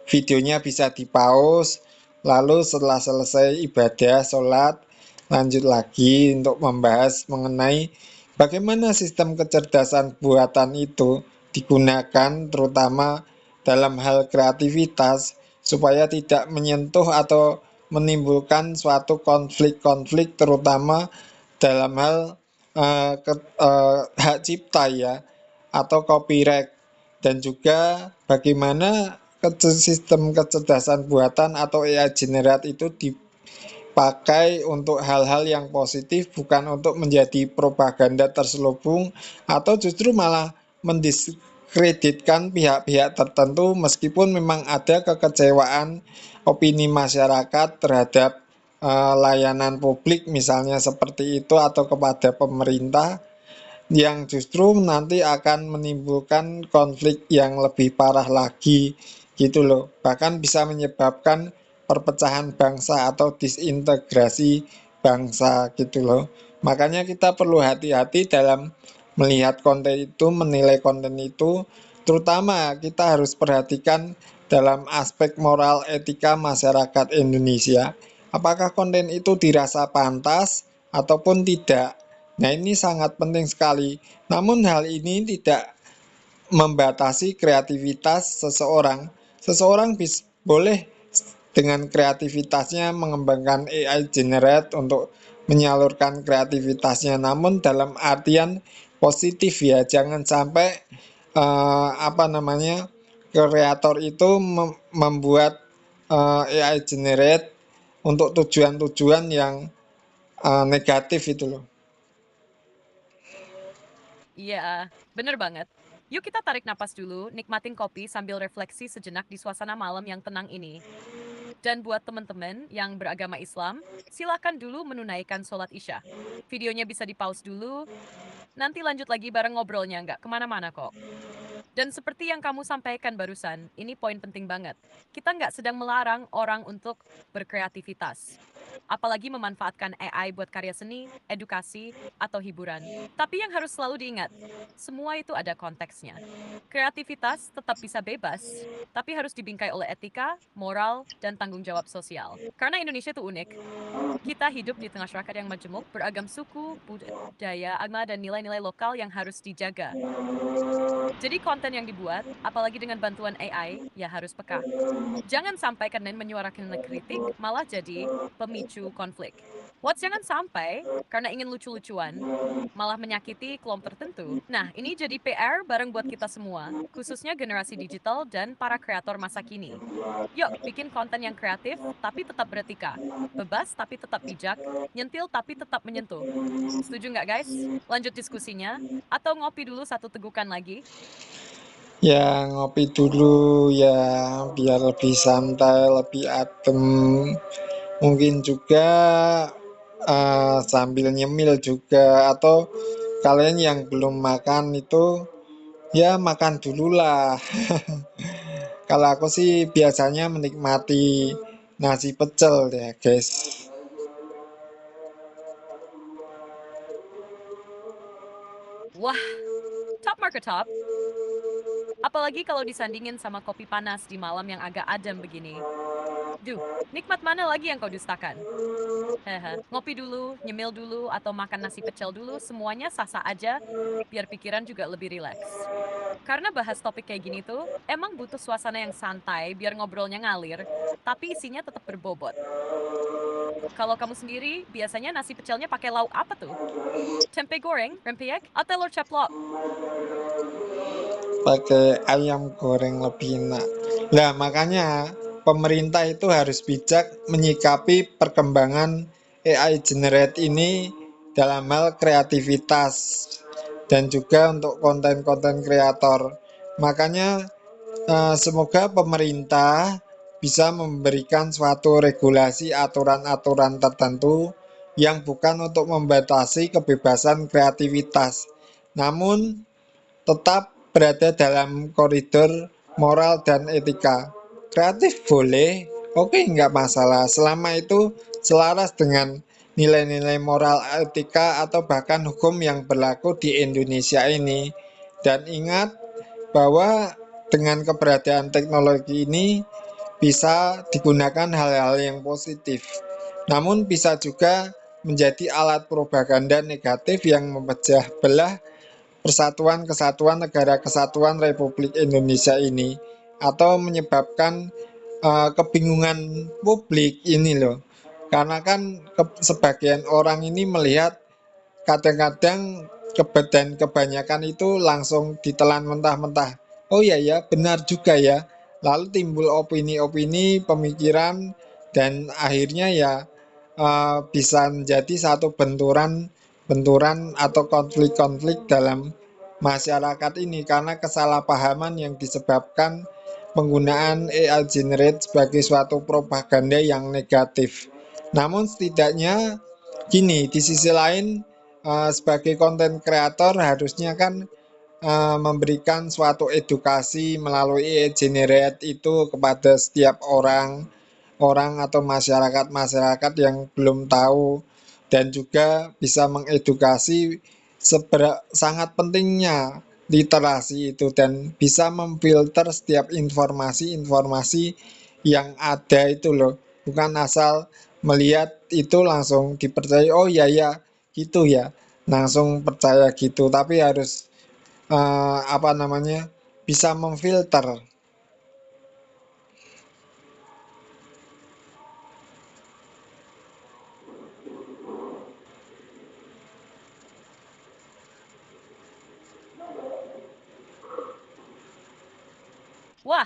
videonya bisa di pause, lalu setelah selesai ibadah sholat lanjut lagi untuk membahas mengenai bagaimana sistem kecerdasan buatan itu digunakan terutama dalam hal kreativitas supaya tidak menyentuh atau menimbulkan suatu konflik-konflik terutama dalam hal hak cipta ya atau copyright, dan juga bagaimana sistem kecerdasan buatan atau AI generate itu dipakai untuk hal-hal yang positif, bukan untuk menjadi propaganda terselubung atau justru malah mendiskreditkan pihak-pihak tertentu, meskipun memang ada kekecewaan opini masyarakat terhadap layanan publik misalnya seperti itu atau kepada pemerintah, yang justru nanti akan menimbulkan konflik yang lebih parah lagi gitu loh. Bahkan bisa menyebabkan perpecahan bangsa atau disintegrasi bangsa gitu loh. Makanya kita perlu hati-hati dalam melihat konten itu, menilai konten itu, terutama kita harus perhatikan dalam aspek moral etika masyarakat Indonesia. Apakah konten itu dirasa pantas ataupun tidak? Nah, ini sangat penting sekali. Namun hal ini tidak membatasi kreativitas seseorang. Seseorang boleh dengan kreativitasnya mengembangkan AI generate untuk menyalurkan kreativitasnya, namun dalam artian positif ya. Jangan sampai kreator itu membuat AI generate untuk tujuan-tujuan yang negatif itu loh. Iya, bener banget. Yuk kita tarik napas dulu, nikmatin kopi sambil refleksi sejenak di suasana malam yang tenang ini. Dan buat teman-teman yang beragama Islam, silakan dulu menunaikan sholat Isya. Videonya bisa di-pause dulu, nanti lanjut lagi bareng ngobrolnya, nggak kemana-mana kok. Dan seperti yang kamu sampaikan barusan, ini poin penting banget. Kita nggak sedang melarang orang untuk berkreativitas. Apalagi memanfaatkan AI buat karya seni, edukasi, atau hiburan. Tapi yang harus selalu diingat, semua itu ada konteksnya. Kreativitas tetap bisa bebas, tapi harus dibingkai oleh etika, moral, dan tanggung jawab sosial. Karena Indonesia itu unik. Kita hidup di tengah masyarakat yang majemuk, beragam suku, budaya, agama, dan nilai-nilai lokal yang harus dijaga. Jadi konten yang dibuat, apalagi dengan bantuan AI, ya harus peka. Jangan sampai konten menyuarakan kritik, malah jadi pemicu konflik. Jangan sampai, karena ingin lucu-lucuan, malah menyakiti kelompok tertentu. Nah, ini jadi PR bareng buat kita semua, khususnya generasi digital dan para kreator masa kini. Yuk, bikin konten yang kreatif, tapi tetap beretika. Bebas, tapi tetap bijak. Nyentil, tapi tetap menyentuh. Setuju nggak, guys? Lanjut diskusinya? Atau ngopi dulu satu tegukan lagi? Ya, ngopi dulu ya, biar lebih santai, lebih adem. Mungkin juga sambil nyemil juga, atau kalian yang belum makan itu ya makan dulu lah. Kalau aku sih biasanya menikmati nasi pecel ya guys. Wah, top market top. Apalagi kalau disandingin sama kopi panas di malam yang agak adem begini. Duh, nikmat mana lagi yang kau dustakan? Hehe, ngopi dulu, nyemil dulu, atau makan nasi pecel dulu, semuanya sah-sah aja, biar pikiran juga lebih rileks. Karena bahas topik kayak gini tuh, emang butuh suasana yang santai, biar ngobrolnya ngalir, tapi isinya tetap berbobot. Kalau kamu sendiri, biasanya nasi pecelnya pakai lauk apa tuh? Tempe goreng, rempeyek, atau telur ceplok? Pakai ayam goreng lebih enak. Nah, makanya pemerintah itu harus bijak menyikapi perkembangan AI generate ini dalam hal kreativitas dan juga untuk konten-konten kreator. Makanya semoga pemerintah bisa memberikan suatu regulasi aturan-aturan tertentu yang bukan untuk membatasi kebebasan kreativitas, namun tetap berada dalam koridor moral dan etika. Kreatif boleh, oke nggak masalah, selama itu selaras dengan nilai-nilai moral, etika, atau bahkan hukum yang berlaku di Indonesia ini. Dan ingat bahwa dengan keberadaan teknologi ini bisa digunakan hal-hal yang positif, namun bisa juga menjadi alat propaganda negatif yang memecah belah Persatuan Kesatuan Negara Kesatuan Republik Indonesia ini, atau menyebabkan kebingungan publik ini loh. Karena kan sebagian orang ini melihat kadang-kadang dan kebanyakan itu langsung ditelan mentah-mentah. Oh ya ya, benar juga ya. Lalu timbul opini-opini, pemikiran, dan akhirnya ya bisa menjadi satu benturan atau konflik-konflik dalam masyarakat ini karena kesalahpahaman yang disebabkan penggunaan AI generate sebagai suatu propaganda yang negatif. Namun setidaknya gini, di sisi lain sebagai konten kreator harusnya kan memberikan suatu edukasi melalui AI generate itu kepada setiap orang atau masyarakat-masyarakat yang belum tahu, dan juga bisa mengedukasi sangat pentingnya literasi itu dan bisa memfilter setiap informasi-informasi yang ada itu loh, bukan asal melihat itu langsung dipercaya, oh ya ya gitu ya, langsung percaya gitu, tapi harus apa namanya, bisa memfilter. Wah,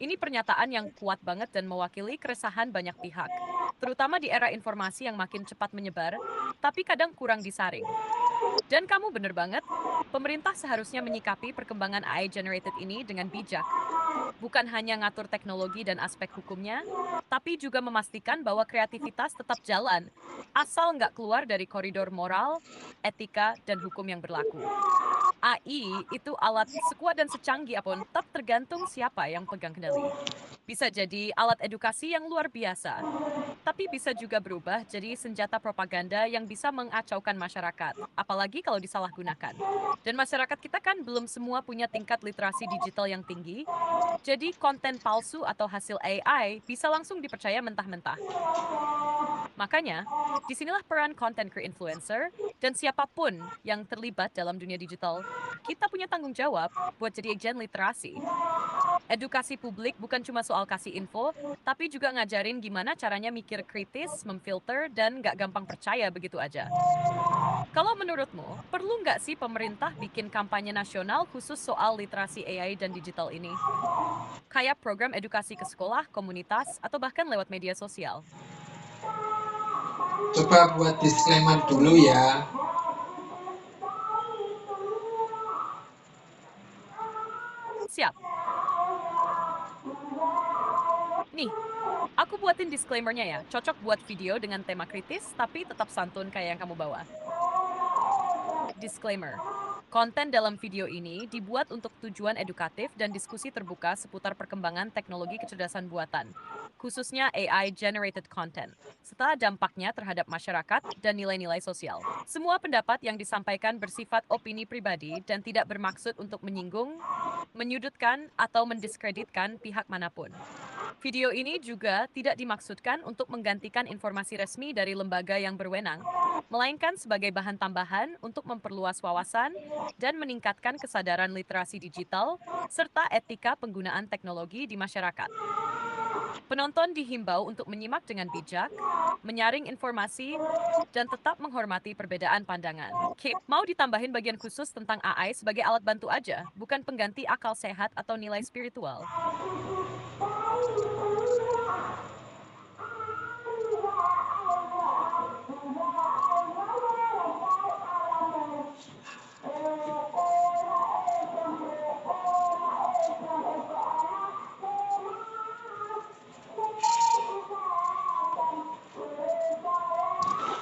ini pernyataan yang kuat banget dan mewakili keresahan banyak pihak, terutama di era informasi yang makin cepat menyebar, tapi kadang kurang disaring. Dan kamu bener banget, pemerintah seharusnya menyikapi perkembangan AI generated ini dengan bijak. Bukan hanya ngatur teknologi dan aspek hukumnya, tapi juga memastikan bahwa kreativitas tetap jalan, asal nggak keluar dari koridor moral, etika, dan hukum yang berlaku. AI itu alat sekuat dan secanggih apapun, tetap tergantung siapa yang pegang kendali. Bisa jadi alat edukasi yang luar biasa, tapi bisa juga berubah jadi senjata propaganda yang bisa mengacaukan masyarakat, apalagi kalau disalahgunakan. Dan masyarakat kita kan belum semua punya tingkat literasi digital yang tinggi, jadi konten palsu atau hasil AI bisa langsung dipercaya mentah-mentah. Makanya, disinilah peran content creator influencer dan siapapun yang terlibat dalam dunia digital. Kita punya tanggung jawab buat jadi agen literasi. Edukasi publik bukan cuma soal kasih info, tapi juga ngajarin gimana caranya mikir kritis, memfilter, dan nggak gampang percaya begitu aja. Kalau menurutmu, perlu nggak sih pemerintah bikin kampanye nasional khusus soal literasi AI dan digital ini? Kayak program edukasi ke sekolah, komunitas, atau bahkan lewat media sosial. Coba buat disclaimer dulu ya. Siap. Nih, aku buatin disclaimer-nya ya. Cocok buat video dengan tema kritis, tapi tetap santun kayak yang kamu bawa. Disclaimer. Konten dalam video ini dibuat untuk tujuan edukatif dan diskusi terbuka seputar perkembangan teknologi kecerdasan buatan, khususnya AI-generated content, serta dampaknya terhadap masyarakat dan nilai-nilai sosial. Semua pendapat yang disampaikan bersifat opini pribadi dan tidak bermaksud untuk menyinggung, menyudutkan, atau mendiskreditkan pihak manapun. Video ini juga tidak dimaksudkan untuk menggantikan informasi resmi dari lembaga yang berwenang, melainkan sebagai bahan tambahan untuk memperluas wawasan dan meningkatkan kesadaran literasi digital serta etika penggunaan teknologi di masyarakat. Penonton dihimbau untuk menyimak dengan bijak, menyaring informasi, dan tetap menghormati perbedaan pandangan. Oke, mau ditambahin bagian khusus tentang AI sebagai alat bantu aja, bukan pengganti akal sehat atau nilai spiritual.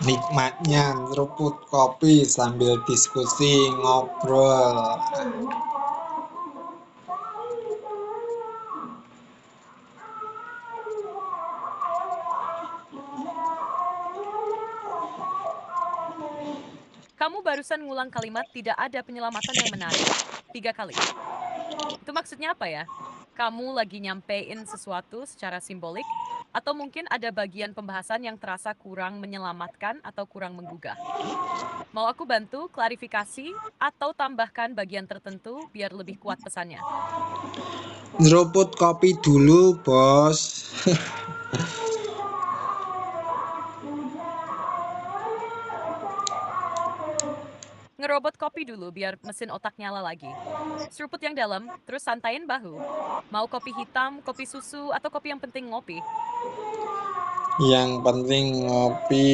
Nikmatnya ngeruput kopi sambil diskusi ngobrol. Kamu barusan ngulang kalimat tidak ada penyelamatan yang menarik 3 kali. Itu maksudnya apa ya? Kamu lagi nyampein sesuatu secara simbolik, atau mungkin ada bagian pembahasan yang terasa kurang menyelamatkan atau kurang menggugah? Mau aku bantu klarifikasi atau tambahkan bagian tertentu biar lebih kuat pesannya? Ngeruput kopi dulu, bos. Ngerobot kopi dulu biar mesin otak nyala lagi. Seruput yang dalam, terus santain bahu. Mau kopi hitam, kopi susu, atau kopi yang penting ngopi? Yang penting ngopi.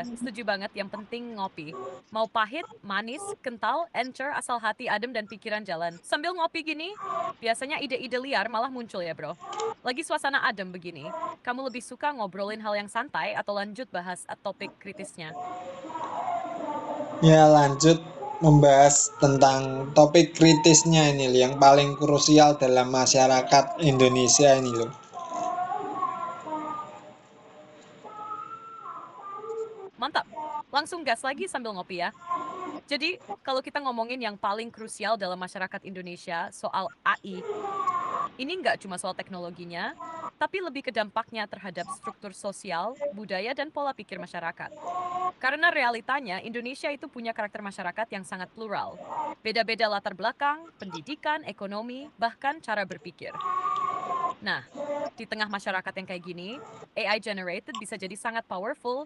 Setuju banget yang penting ngopi. Mau pahit, manis, kental, encer, asal hati adem dan pikiran jalan. Sambil ngopi gini, biasanya ide-ide liar malah muncul ya bro. Lagi suasana adem begini, kamu lebih suka ngobrolin hal yang santai atau lanjut bahas topik kritisnya? Ya, lanjut membahas tentang topik kritisnya ini yang paling krusial dalam masyarakat Indonesia ini loh. Mantap, langsung gas lagi sambil ngopi ya. Jadi, kalau kita ngomongin yang paling krusial dalam masyarakat Indonesia soal AI, ini nggak cuma soal teknologinya, tapi lebih ke dampaknya terhadap struktur sosial, budaya, dan pola pikir masyarakat. Karena realitanya, Indonesia itu punya karakter masyarakat yang sangat plural. Beda-beda latar belakang, pendidikan, ekonomi, bahkan cara berpikir. Nah, di tengah masyarakat yang kayak gini, AI generated bisa jadi sangat powerful,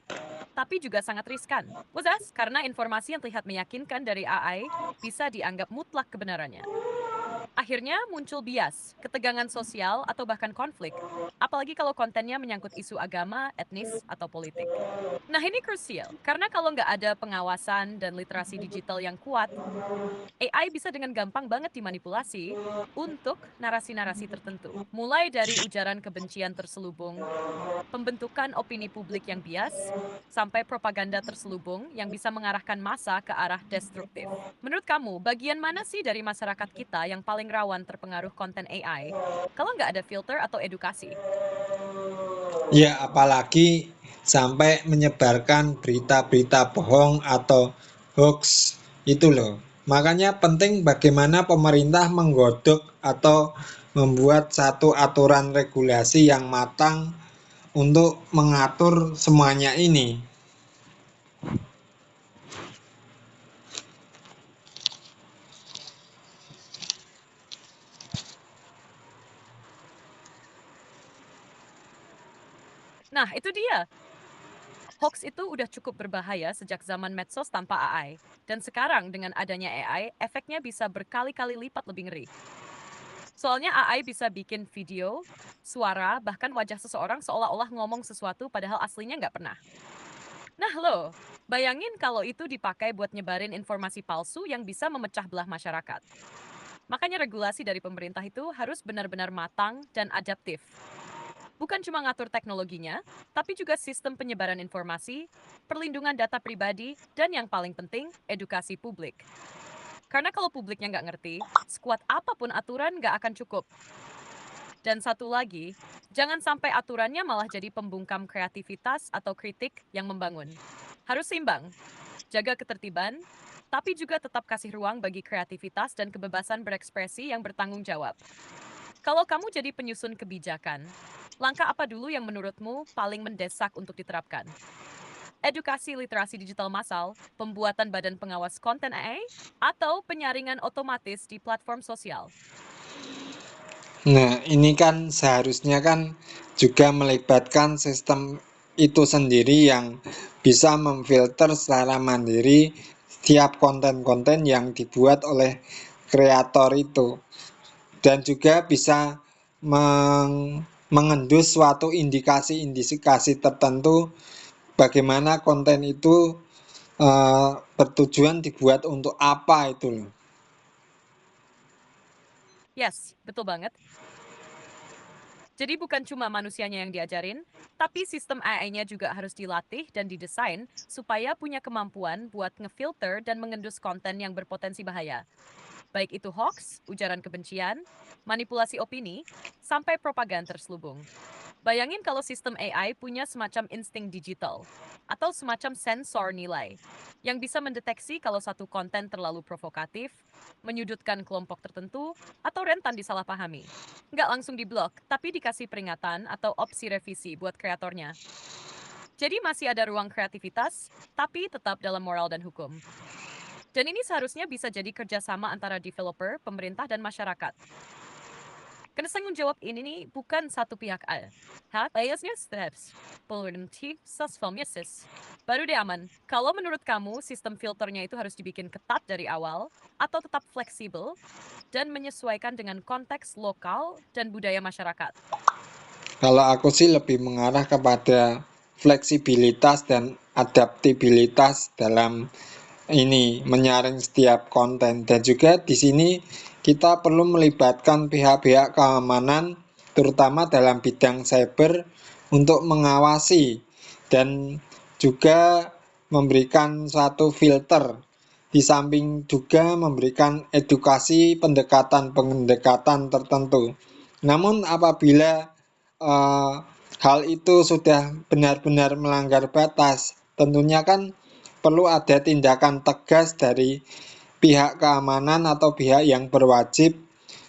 tapi juga sangat riskan. Wazas, karena informasi yang terlihat meyakinkan dari AI bisa dianggap mutlak kebenarannya. Akhirnya muncul bias, ketegangan sosial, atau bahkan konflik. Apalagi kalau kontennya menyangkut isu agama, etnis, atau politik. Nah ini krusial, karena kalau nggak ada pengawasan dan literasi digital yang kuat, AI bisa dengan gampang banget dimanipulasi untuk narasi-narasi tertentu. Mulai dari ujaran kebencian terselubung, pembentukan opini publik yang bias, sampai propaganda terselubung yang bisa mengarahkan massa ke arah destruktif. Menurut kamu, bagian mana sih dari masyarakat kita yang paling rawan terpengaruh konten AI? Kalau nggak ada filter atau edukasi? Ya, apalagi sampai menyebarkan berita-berita bohong atau hoax itu loh. Makanya penting bagaimana pemerintah menggodok atau membuat satu aturan regulasi yang matang untuk mengatur semuanya ini. Nah, itu dia. Hoax itu udah cukup berbahaya sejak zaman medsos tanpa AI. Dan sekarang dengan adanya AI, efeknya bisa berkali-kali lipat lebih ngeri. Soalnya AI bisa bikin video, suara, bahkan wajah seseorang seolah-olah ngomong sesuatu padahal aslinya nggak pernah. Nah loh, bayangin kalau itu dipakai buat nyebarin informasi palsu yang bisa memecah belah masyarakat. Makanya regulasi dari pemerintah itu harus benar-benar matang dan adaptif. Bukan cuma ngatur teknologinya, tapi juga sistem penyebaran informasi, perlindungan data pribadi, dan yang paling penting, edukasi publik. Karena kalau publiknya nggak ngerti, sekuat apapun aturan nggak akan cukup. Dan satu lagi, jangan sampai aturannya malah jadi pembungkam kreativitas atau kritik yang membangun. Harus seimbang, jaga ketertiban, tapi juga tetap kasih ruang bagi kreativitas dan kebebasan berekspresi yang bertanggung jawab. Kalau kamu jadi penyusun kebijakan, langkah apa dulu yang menurutmu paling mendesak untuk diterapkan? Edukasi literasi digital massal, pembuatan badan pengawas konten AI, atau penyaringan otomatis di platform sosial? Nah, ini kan seharusnya kan juga melibatkan sistem itu sendiri yang bisa memfilter secara mandiri setiap konten-konten yang dibuat oleh kreator itu dan juga bisa mengendus suatu indikasi-indikasi tertentu bagaimana konten itu bertujuan dibuat untuk apa itu loh. Yes, betul banget. Jadi bukan cuma manusianya yang diajarin, tapi sistem AI-nya juga harus dilatih dan didesain supaya punya kemampuan buat ngefilter dan mengendus konten yang berpotensi bahaya. Baik itu hoax, ujaran kebencian, manipulasi opini, sampai propaganda terselubung. Bayangin kalau sistem AI punya semacam insting digital atau semacam sensor nilai yang bisa mendeteksi kalau satu konten terlalu provokatif, menyudutkan kelompok tertentu, atau rentan disalahpahami. Nggak langsung diblok, tapi dikasih peringatan atau opsi revisi buat kreatornya. Jadi masih ada ruang kreativitas, tapi tetap dalam moral dan hukum. Dan ini seharusnya bisa jadi kerjasama antara developer, pemerintah, dan masyarakat. Karena tanggung jawab ini nih bukan satu pihak aja. Ayasnya steps. Pemerintah filmyesis. Baru deh aman. Kalau menurut kamu, sistem filternya itu harus dibikin ketat dari awal, atau tetap fleksibel, dan menyesuaikan dengan konteks lokal dan budaya masyarakat. Kalau aku sih lebih mengarah kepada fleksibilitas dan adaptabilitas dalam ini menyaring setiap konten, dan juga di sini kita perlu melibatkan pihak-pihak keamanan terutama dalam bidang cyber untuk mengawasi dan juga memberikan suatu filter, di samping juga memberikan edukasi pendekatan-pendekatan tertentu. Namun apabila hal itu sudah benar-benar melanggar batas, tentunya kan perlu ada tindakan tegas dari pihak keamanan atau pihak yang berwajib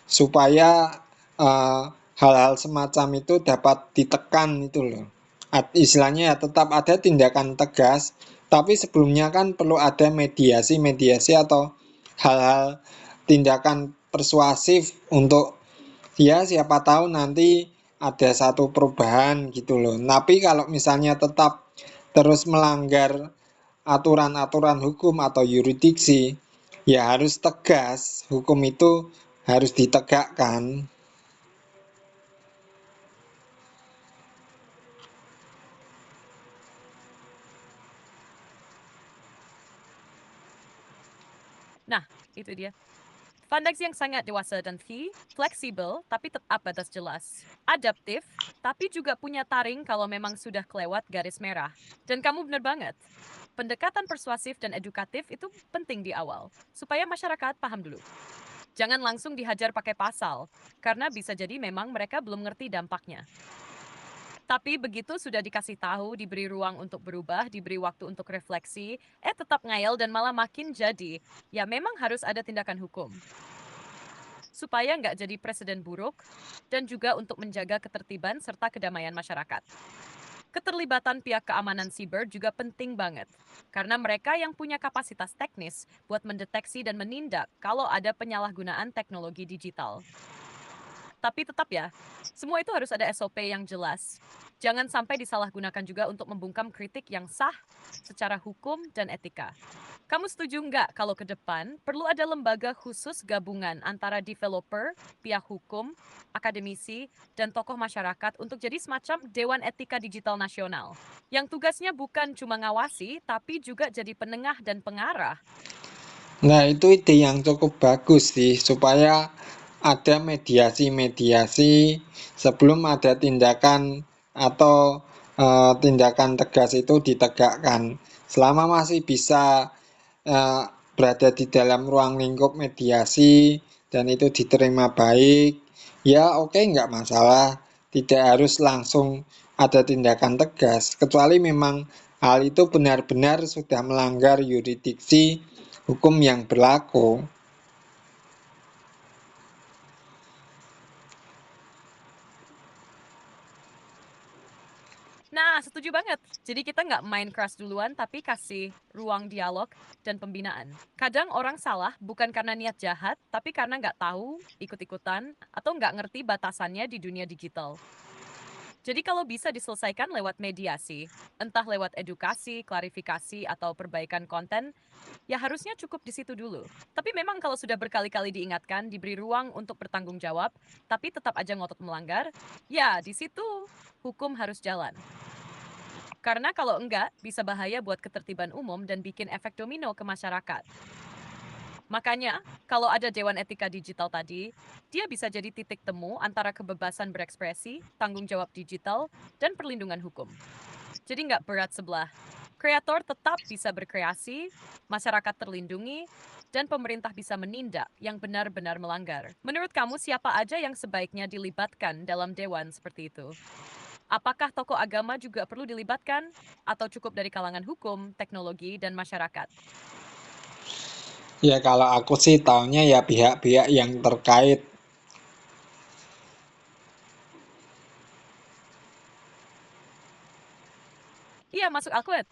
supaya hal-hal semacam itu dapat ditekan itu loh. Istilahnya ya tetap ada tindakan tegas, tapi sebelumnya kan perlu ada mediasi-mediasi atau hal-hal tindakan persuasif untuk ya siapa tahu nanti ada satu perubahan gitu loh. Tapi kalau misalnya tetap terus melanggar aturan-aturan hukum atau yurisdiksi, ya harus tegas, hukum itu harus ditegakkan. Nah, itu dia. Fundex yang sangat dewasa dan fleksibel tapi tetap batas jelas. Adaptif, tapi juga punya taring kalau memang sudah kelewat garis merah. Dan kamu benar banget. Pendekatan persuasif dan edukatif itu penting di awal, supaya masyarakat paham dulu. Jangan langsung dihajar pakai pasal, karena bisa jadi memang mereka belum ngerti dampaknya. Tapi begitu sudah dikasih tahu, diberi ruang untuk berubah, diberi waktu untuk refleksi, tetap ngayal dan malah makin jadi. Ya memang harus ada tindakan hukum supaya nggak jadi presiden buruk, dan juga untuk menjaga ketertiban serta kedamaian masyarakat. Keterlibatan pihak keamanan siber juga penting banget, karena mereka yang punya kapasitas teknis buat mendeteksi dan menindak kalau ada penyalahgunaan teknologi digital. Tapi tetap ya, semua itu harus ada SOP yang jelas. Jangan sampai disalahgunakan juga untuk membungkam kritik yang sah secara hukum dan etika. Kamu setuju nggak kalau ke depan perlu ada lembaga khusus gabungan antara developer, pihak hukum, akademisi, dan tokoh masyarakat untuk jadi semacam Dewan Etika Digital Nasional, yang tugasnya bukan cuma ngawasi, tapi juga jadi penengah dan pengarah. Nah, itu ide yang cukup bagus sih, supaya ada mediasi-mediasi sebelum ada tindakan atau tindakan tegas itu ditegakkan. Selama masih bisa eh, berada di dalam ruang lingkup mediasi dan itu diterima baik, ya oke, nggak masalah. Tidak harus langsung ada tindakan tegas, kecuali memang hal itu benar-benar sudah melanggar yurisdiksi hukum yang berlaku. Nah, setuju banget. Jadi kita nggak main keras duluan, tapi kasih ruang dialog dan pembinaan. Kadang orang salah bukan karena niat jahat, tapi karena nggak tahu, ikut-ikutan, atau nggak ngerti batasannya di dunia digital. Jadi kalau bisa diselesaikan lewat mediasi, entah lewat edukasi, klarifikasi, atau perbaikan konten, ya harusnya cukup di situ dulu. Tapi memang kalau sudah berkali-kali diingatkan, diberi ruang untuk bertanggung jawab, tapi tetap aja ngotot melanggar, ya di situ hukum harus jalan. Karena kalau enggak, bisa bahaya buat ketertiban umum dan bikin efek domino ke masyarakat. Makanya, kalau ada Dewan Etika Digital tadi, dia bisa jadi titik temu antara kebebasan berekspresi, tanggung jawab digital, dan perlindungan hukum. Jadi nggak berat sebelah. Kreator tetap bisa berkreasi, masyarakat terlindungi, dan pemerintah bisa menindak yang benar-benar melanggar. Menurut kamu siapa aja yang sebaiknya dilibatkan dalam dewan seperti itu? Apakah tokoh agama juga perlu dilibatkan? Atau cukup dari kalangan hukum, teknologi, dan masyarakat? Ya kalau aku sih taunya ya pihak-pihak yang terkait. Iya, masuk akal.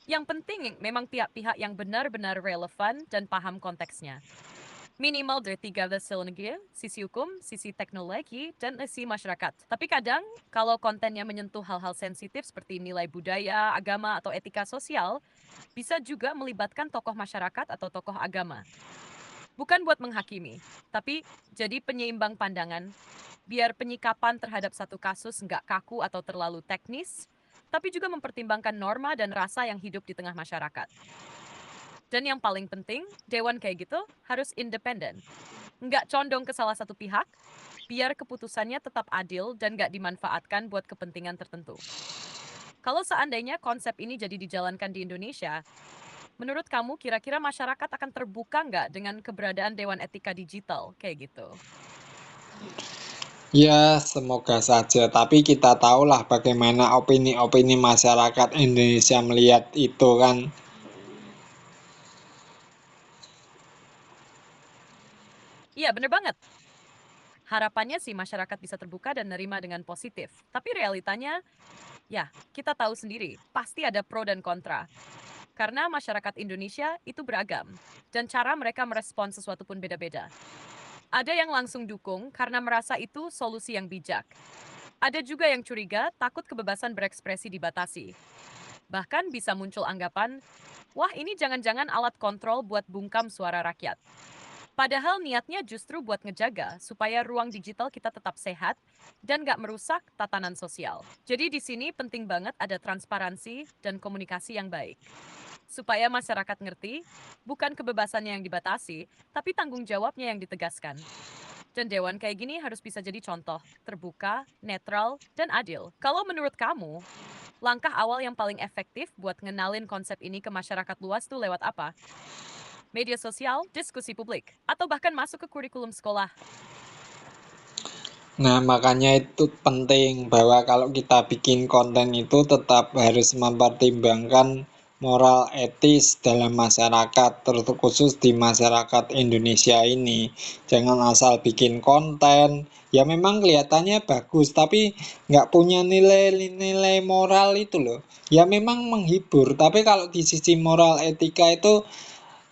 Yang penting memang pihak-pihak yang benar-benar relevan dan paham konteksnya. Minimal dari tiga sinergi, sisi hukum, sisi teknologi, dan sisi masyarakat. Tapi kadang, kalau kontennya menyentuh hal-hal sensitif seperti nilai budaya, agama, atau etika sosial, bisa juga melibatkan tokoh masyarakat atau tokoh agama. Bukan buat menghakimi, tapi jadi penyeimbang pandangan, biar penyikapan terhadap satu kasus nggak kaku atau terlalu teknis, tapi juga mempertimbangkan norma dan rasa yang hidup di tengah masyarakat. Dan yang paling penting, dewan kayak gitu harus independen. Nggak condong ke salah satu pihak, biar keputusannya tetap adil dan nggak dimanfaatkan buat kepentingan tertentu. Kalau seandainya konsep ini jadi dijalankan di Indonesia, menurut kamu kira-kira masyarakat akan terbuka nggak dengan keberadaan Dewan Etika Digital kayak gitu? Ya semoga saja, tapi kita tahulah bagaimana opini-opini masyarakat Indonesia melihat itu kan. Iya, bener banget. Harapannya sih masyarakat bisa terbuka dan nerima dengan positif. Tapi realitanya, ya, kita tahu sendiri, pasti ada pro dan kontra. Karena masyarakat Indonesia itu beragam, dan cara mereka merespon sesuatu pun beda-beda. Ada yang langsung dukung karena merasa itu solusi yang bijak. Ada juga yang curiga, takut kebebasan berekspresi dibatasi. Bahkan bisa muncul anggapan, wah ini jangan-jangan alat kontrol buat bungkam suara rakyat. Padahal niatnya justru buat ngejaga supaya ruang digital kita tetap sehat dan nggak merusak tatanan sosial. Jadi di sini penting banget ada transparansi dan komunikasi yang baik. Supaya masyarakat ngerti, bukan kebebasannya yang dibatasi, tapi tanggung jawabnya yang ditegaskan. Dan dewan kayak gini harus bisa jadi contoh, terbuka, netral, dan adil. Kalau menurut kamu, langkah awal yang paling efektif buat ngenalin konsep ini ke masyarakat luas tuh lewat apa? Media sosial, diskusi publik, atau bahkan masuk ke kurikulum sekolah? Nah, makanya itu penting bahwa kalau kita bikin konten itu tetap harus mempertimbangkan moral etis dalam masyarakat, terkhusus di masyarakat Indonesia ini. Jangan asal bikin konten, ya memang kelihatannya bagus, tapi nggak punya nilai-nilai moral itu loh. Ya memang menghibur, tapi kalau di sisi moral etika itu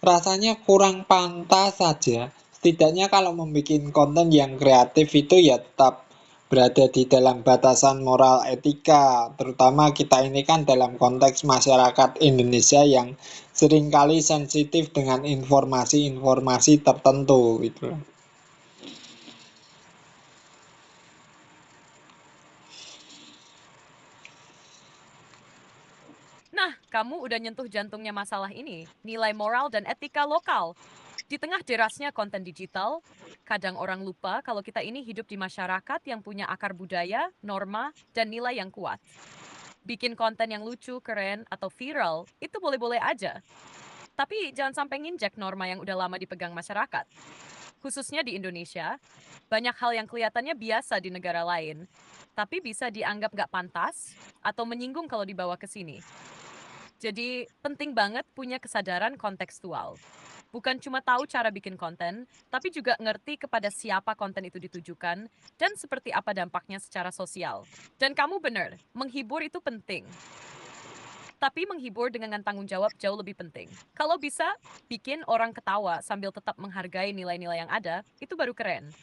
rasanya kurang pantas saja. Setidaknya kalau membuat konten yang kreatif itu ya tetap berada di dalam batasan moral etika. Terutama kita ini kan dalam konteks masyarakat Indonesia yang seringkali sensitif dengan informasi-informasi tertentu gitu. Nah, kamu udah nyentuh jantungnya masalah ini, nilai moral dan etika lokal. Di tengah derasnya konten digital, kadang orang lupa kalau kita ini hidup di masyarakat yang punya akar budaya, norma, dan nilai yang kuat. Bikin konten yang lucu, keren, atau viral, itu boleh-boleh aja. Tapi jangan sampai nginjek norma yang udah lama dipegang masyarakat. Khususnya di Indonesia, banyak hal yang kelihatannya biasa di negara lain, tapi bisa dianggap nggak pantas atau menyinggung kalau dibawa ke sini. Jadi, penting banget punya kesadaran kontekstual. Bukan cuma tahu cara bikin konten, tapi juga ngerti kepada siapa konten itu ditujukan dan seperti apa dampaknya secara sosial. Dan kamu benar, menghibur itu penting. Tapi menghibur dengan tanggung jawab jauh lebih penting. Kalau bisa, bikin orang ketawa sambil tetap menghargai nilai-nilai yang ada, itu baru keren.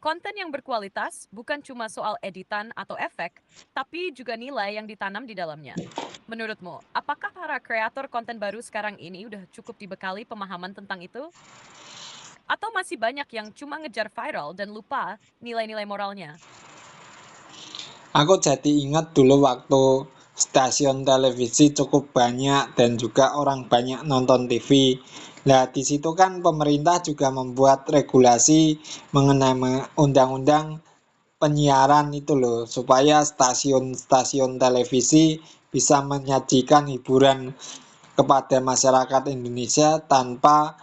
Konten yang berkualitas bukan cuma soal editan atau efek, tapi juga nilai yang ditanam di dalamnya. Menurutmu, apakah para kreator konten baru sekarang ini udah cukup dibekali pemahaman tentang itu? Atau masih banyak yang cuma ngejar viral dan lupa nilai-nilai moralnya? Aku jadi ingat dulu waktu stasiun televisi cukup banyak dan juga orang banyak nonton TV. Nah, di situ kan pemerintah juga membuat regulasi mengenai undang-undang penyiaran itu loh, supaya stasiun-stasiun televisi bisa menyajikan hiburan kepada masyarakat Indonesia tanpa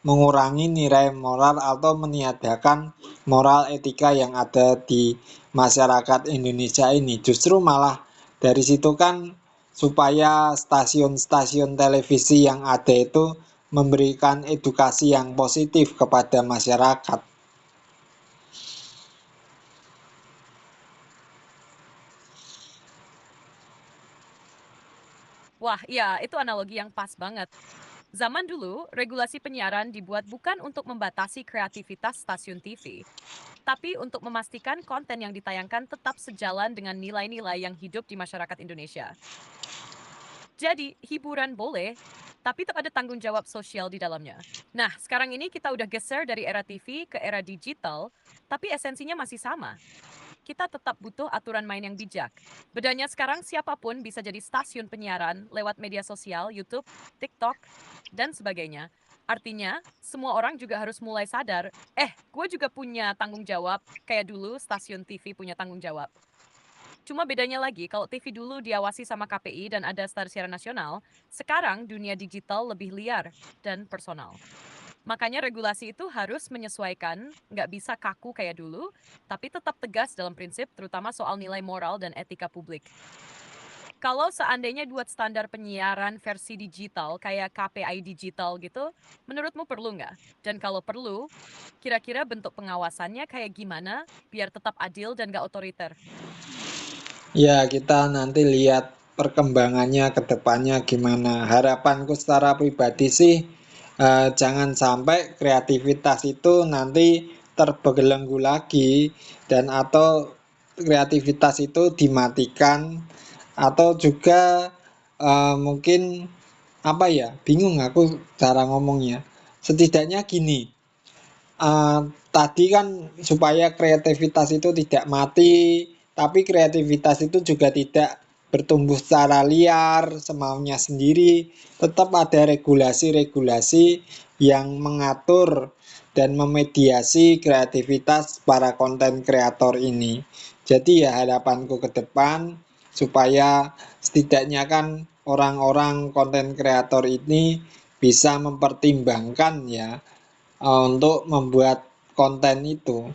mengurangi nilai moral atau meniadakan moral etika yang ada di masyarakat Indonesia ini. Justru malah dari situ kan supaya stasiun-stasiun televisi yang ada itu memberikan edukasi yang positif kepada masyarakat. Wah, iya, itu analogi yang pas banget. Zaman dulu, regulasi penyiaran dibuat bukan untuk membatasi kreativitas stasiun TV, tapi untuk memastikan konten yang ditayangkan tetap sejalan dengan nilai-nilai yang hidup di masyarakat Indonesia. Jadi, hiburan boleh, tapi tetap ada tanggung jawab sosial di dalamnya. Nah, sekarang ini kita udah geser dari era TV ke era digital, tapi esensinya masih sama. Kita tetap butuh aturan main yang bijak. Bedanya sekarang siapapun bisa jadi stasiun penyiaran lewat media sosial, YouTube, TikTok, dan sebagainya. Artinya, semua orang juga harus mulai sadar, gue juga punya tanggung jawab, kayak dulu stasiun TV punya tanggung jawab. Cuma bedanya lagi, kalau TV dulu diawasi sama KPI dan ada stasiun nasional, sekarang dunia digital lebih liar dan personal. Makanya regulasi itu harus menyesuaikan, nggak bisa kaku kayak dulu, tapi tetap tegas dalam prinsip, terutama soal nilai moral dan etika publik. Kalau seandainya buat standar penyiaran versi digital, kayak KPI digital gitu, menurutmu perlu nggak? Dan kalau perlu, kira-kira bentuk pengawasannya kayak gimana, biar tetap adil dan nggak otoriter? Ya, kita nanti lihat perkembangannya ke depannya gimana. Harapanku secara pribadi sih, jangan sampai kreativitas itu nanti terbelenggu lagi dan atau kreativitas itu dimatikan atau juga mungkin apa ya? Bingung aku cara ngomongnya. Setidaknya gini, eh, tadi kan supaya kreativitas itu tidak mati, tapi kreativitas itu juga tidak bertumbuh secara liar, semaunya sendiri. Tetap ada regulasi-regulasi yang mengatur dan memediasi kreativitas para konten kreator ini. Jadi ya harapanku ke depan supaya setidaknya kan orang-orang konten kreator ini bisa mempertimbangkan ya untuk membuat konten itu.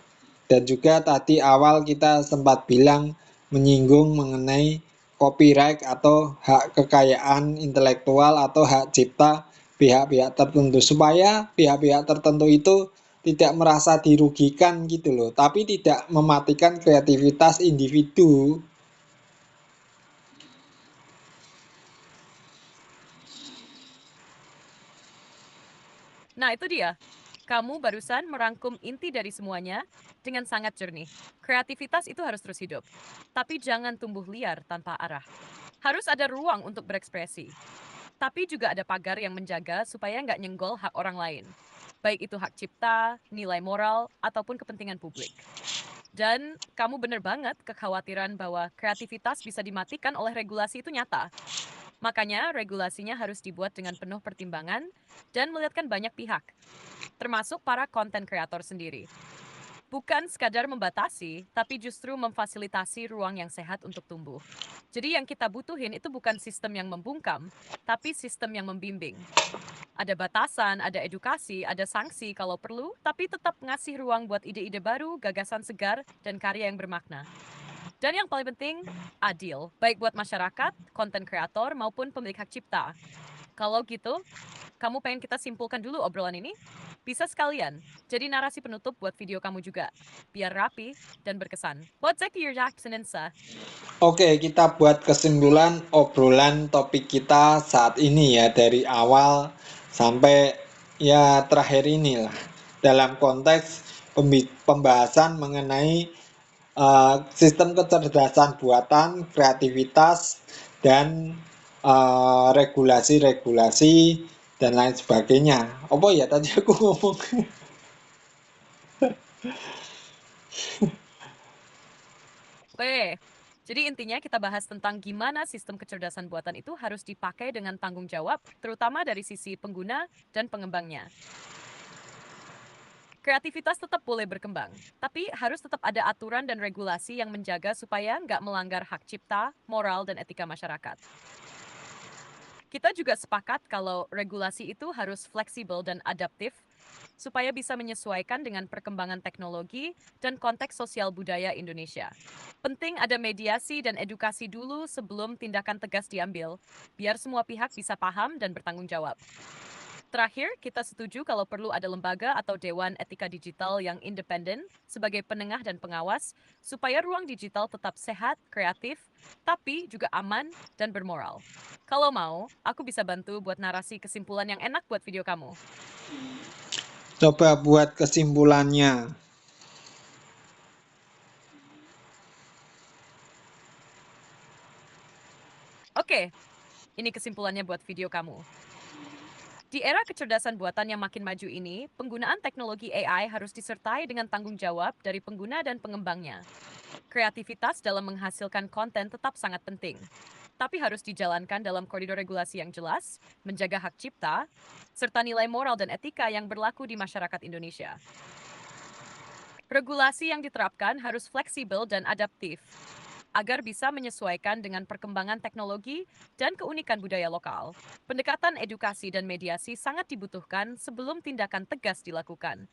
Dan juga tadi awal kita sempat bilang menyinggung mengenai copyright atau hak kekayaan intelektual atau hak cipta pihak-pihak tertentu supaya pihak-pihak tertentu itu tidak merasa dirugikan gitu loh, tapi tidak mematikan kreativitas individu. Nah, itu dia. Kamu barusan merangkum inti dari semuanya dengan sangat jernih. Kreativitas itu harus terus hidup, tapi jangan tumbuh liar tanpa arah. Harus ada ruang untuk berekspresi, tapi juga ada pagar yang menjaga supaya nggak nyenggol hak orang lain. Baik itu hak cipta, nilai moral, ataupun kepentingan publik. Dan kamu benar banget kekhawatiran bahwa kreativitas bisa dimatikan oleh regulasi itu nyata. Makanya regulasinya harus dibuat dengan penuh pertimbangan dan melihatkan banyak pihak, termasuk para konten kreator sendiri. Bukan sekadar membatasi, tapi justru memfasilitasi ruang yang sehat untuk tumbuh. Jadi yang kita butuhin itu bukan sistem yang membungkam, tapi sistem yang membimbing. Ada batasan, ada edukasi, ada sanksi kalau perlu, tapi tetap ngasih ruang buat ide-ide baru, gagasan segar, dan karya yang bermakna. Dan yang paling penting, adil. Baik buat masyarakat, konten kreator, maupun pemilik hak cipta. Kalau gitu, kamu pengen kita simpulkan dulu obrolan ini? Bisa sekalian. Jadi narasi penutup buat video kamu juga. Biar rapi dan berkesan. What's your Jackson Insa? Oke, kita buat kesimpulan obrolan topik kita saat ini ya dari awal sampai ya terakhir inilah dalam konteks pembahasan mengenai sistem kecerdasan buatan, kreativitas dan regulasi-regulasi dan lain sebagainya. Apa ya tadi aku ngomong? Oke. Jadi intinya kita bahas tentang gimana sistem kecerdasan buatan itu harus dipakai dengan tanggung jawab, terutama dari sisi pengguna dan pengembangnya. Kreativitas tetap boleh berkembang, tapi harus tetap ada aturan dan regulasi yang menjaga supaya nggak melanggar hak cipta, moral, dan etika masyarakat. Kita juga sepakat kalau regulasi itu harus fleksibel dan adaptif, supaya bisa menyesuaikan dengan perkembangan teknologi dan konteks sosial budaya Indonesia. Penting ada mediasi dan edukasi dulu sebelum tindakan tegas diambil, biar semua pihak bisa paham dan bertanggung jawab. Terakhir, kita setuju kalau perlu ada lembaga atau dewan etika digital yang independen sebagai penengah dan pengawas, supaya ruang digital tetap sehat, kreatif, tapi juga aman dan bermoral. Kalau mau, aku bisa bantu buat narasi kesimpulan yang enak buat video kamu. Coba buat kesimpulannya. Oke, ini kesimpulannya buat video kamu. Di era kecerdasan buatan yang makin maju ini, penggunaan teknologi AI harus disertai dengan tanggung jawab dari pengguna dan pengembangnya. Kreativitas dalam menghasilkan konten tetap sangat penting, tapi harus dijalankan dalam koridor regulasi yang jelas, menjaga hak cipta, serta nilai moral dan etika yang berlaku di masyarakat Indonesia. Regulasi yang diterapkan harus fleksibel dan adaptif, agar bisa menyesuaikan dengan perkembangan teknologi dan keunikan budaya lokal. Pendekatan edukasi dan mediasi sangat dibutuhkan sebelum tindakan tegas dilakukan,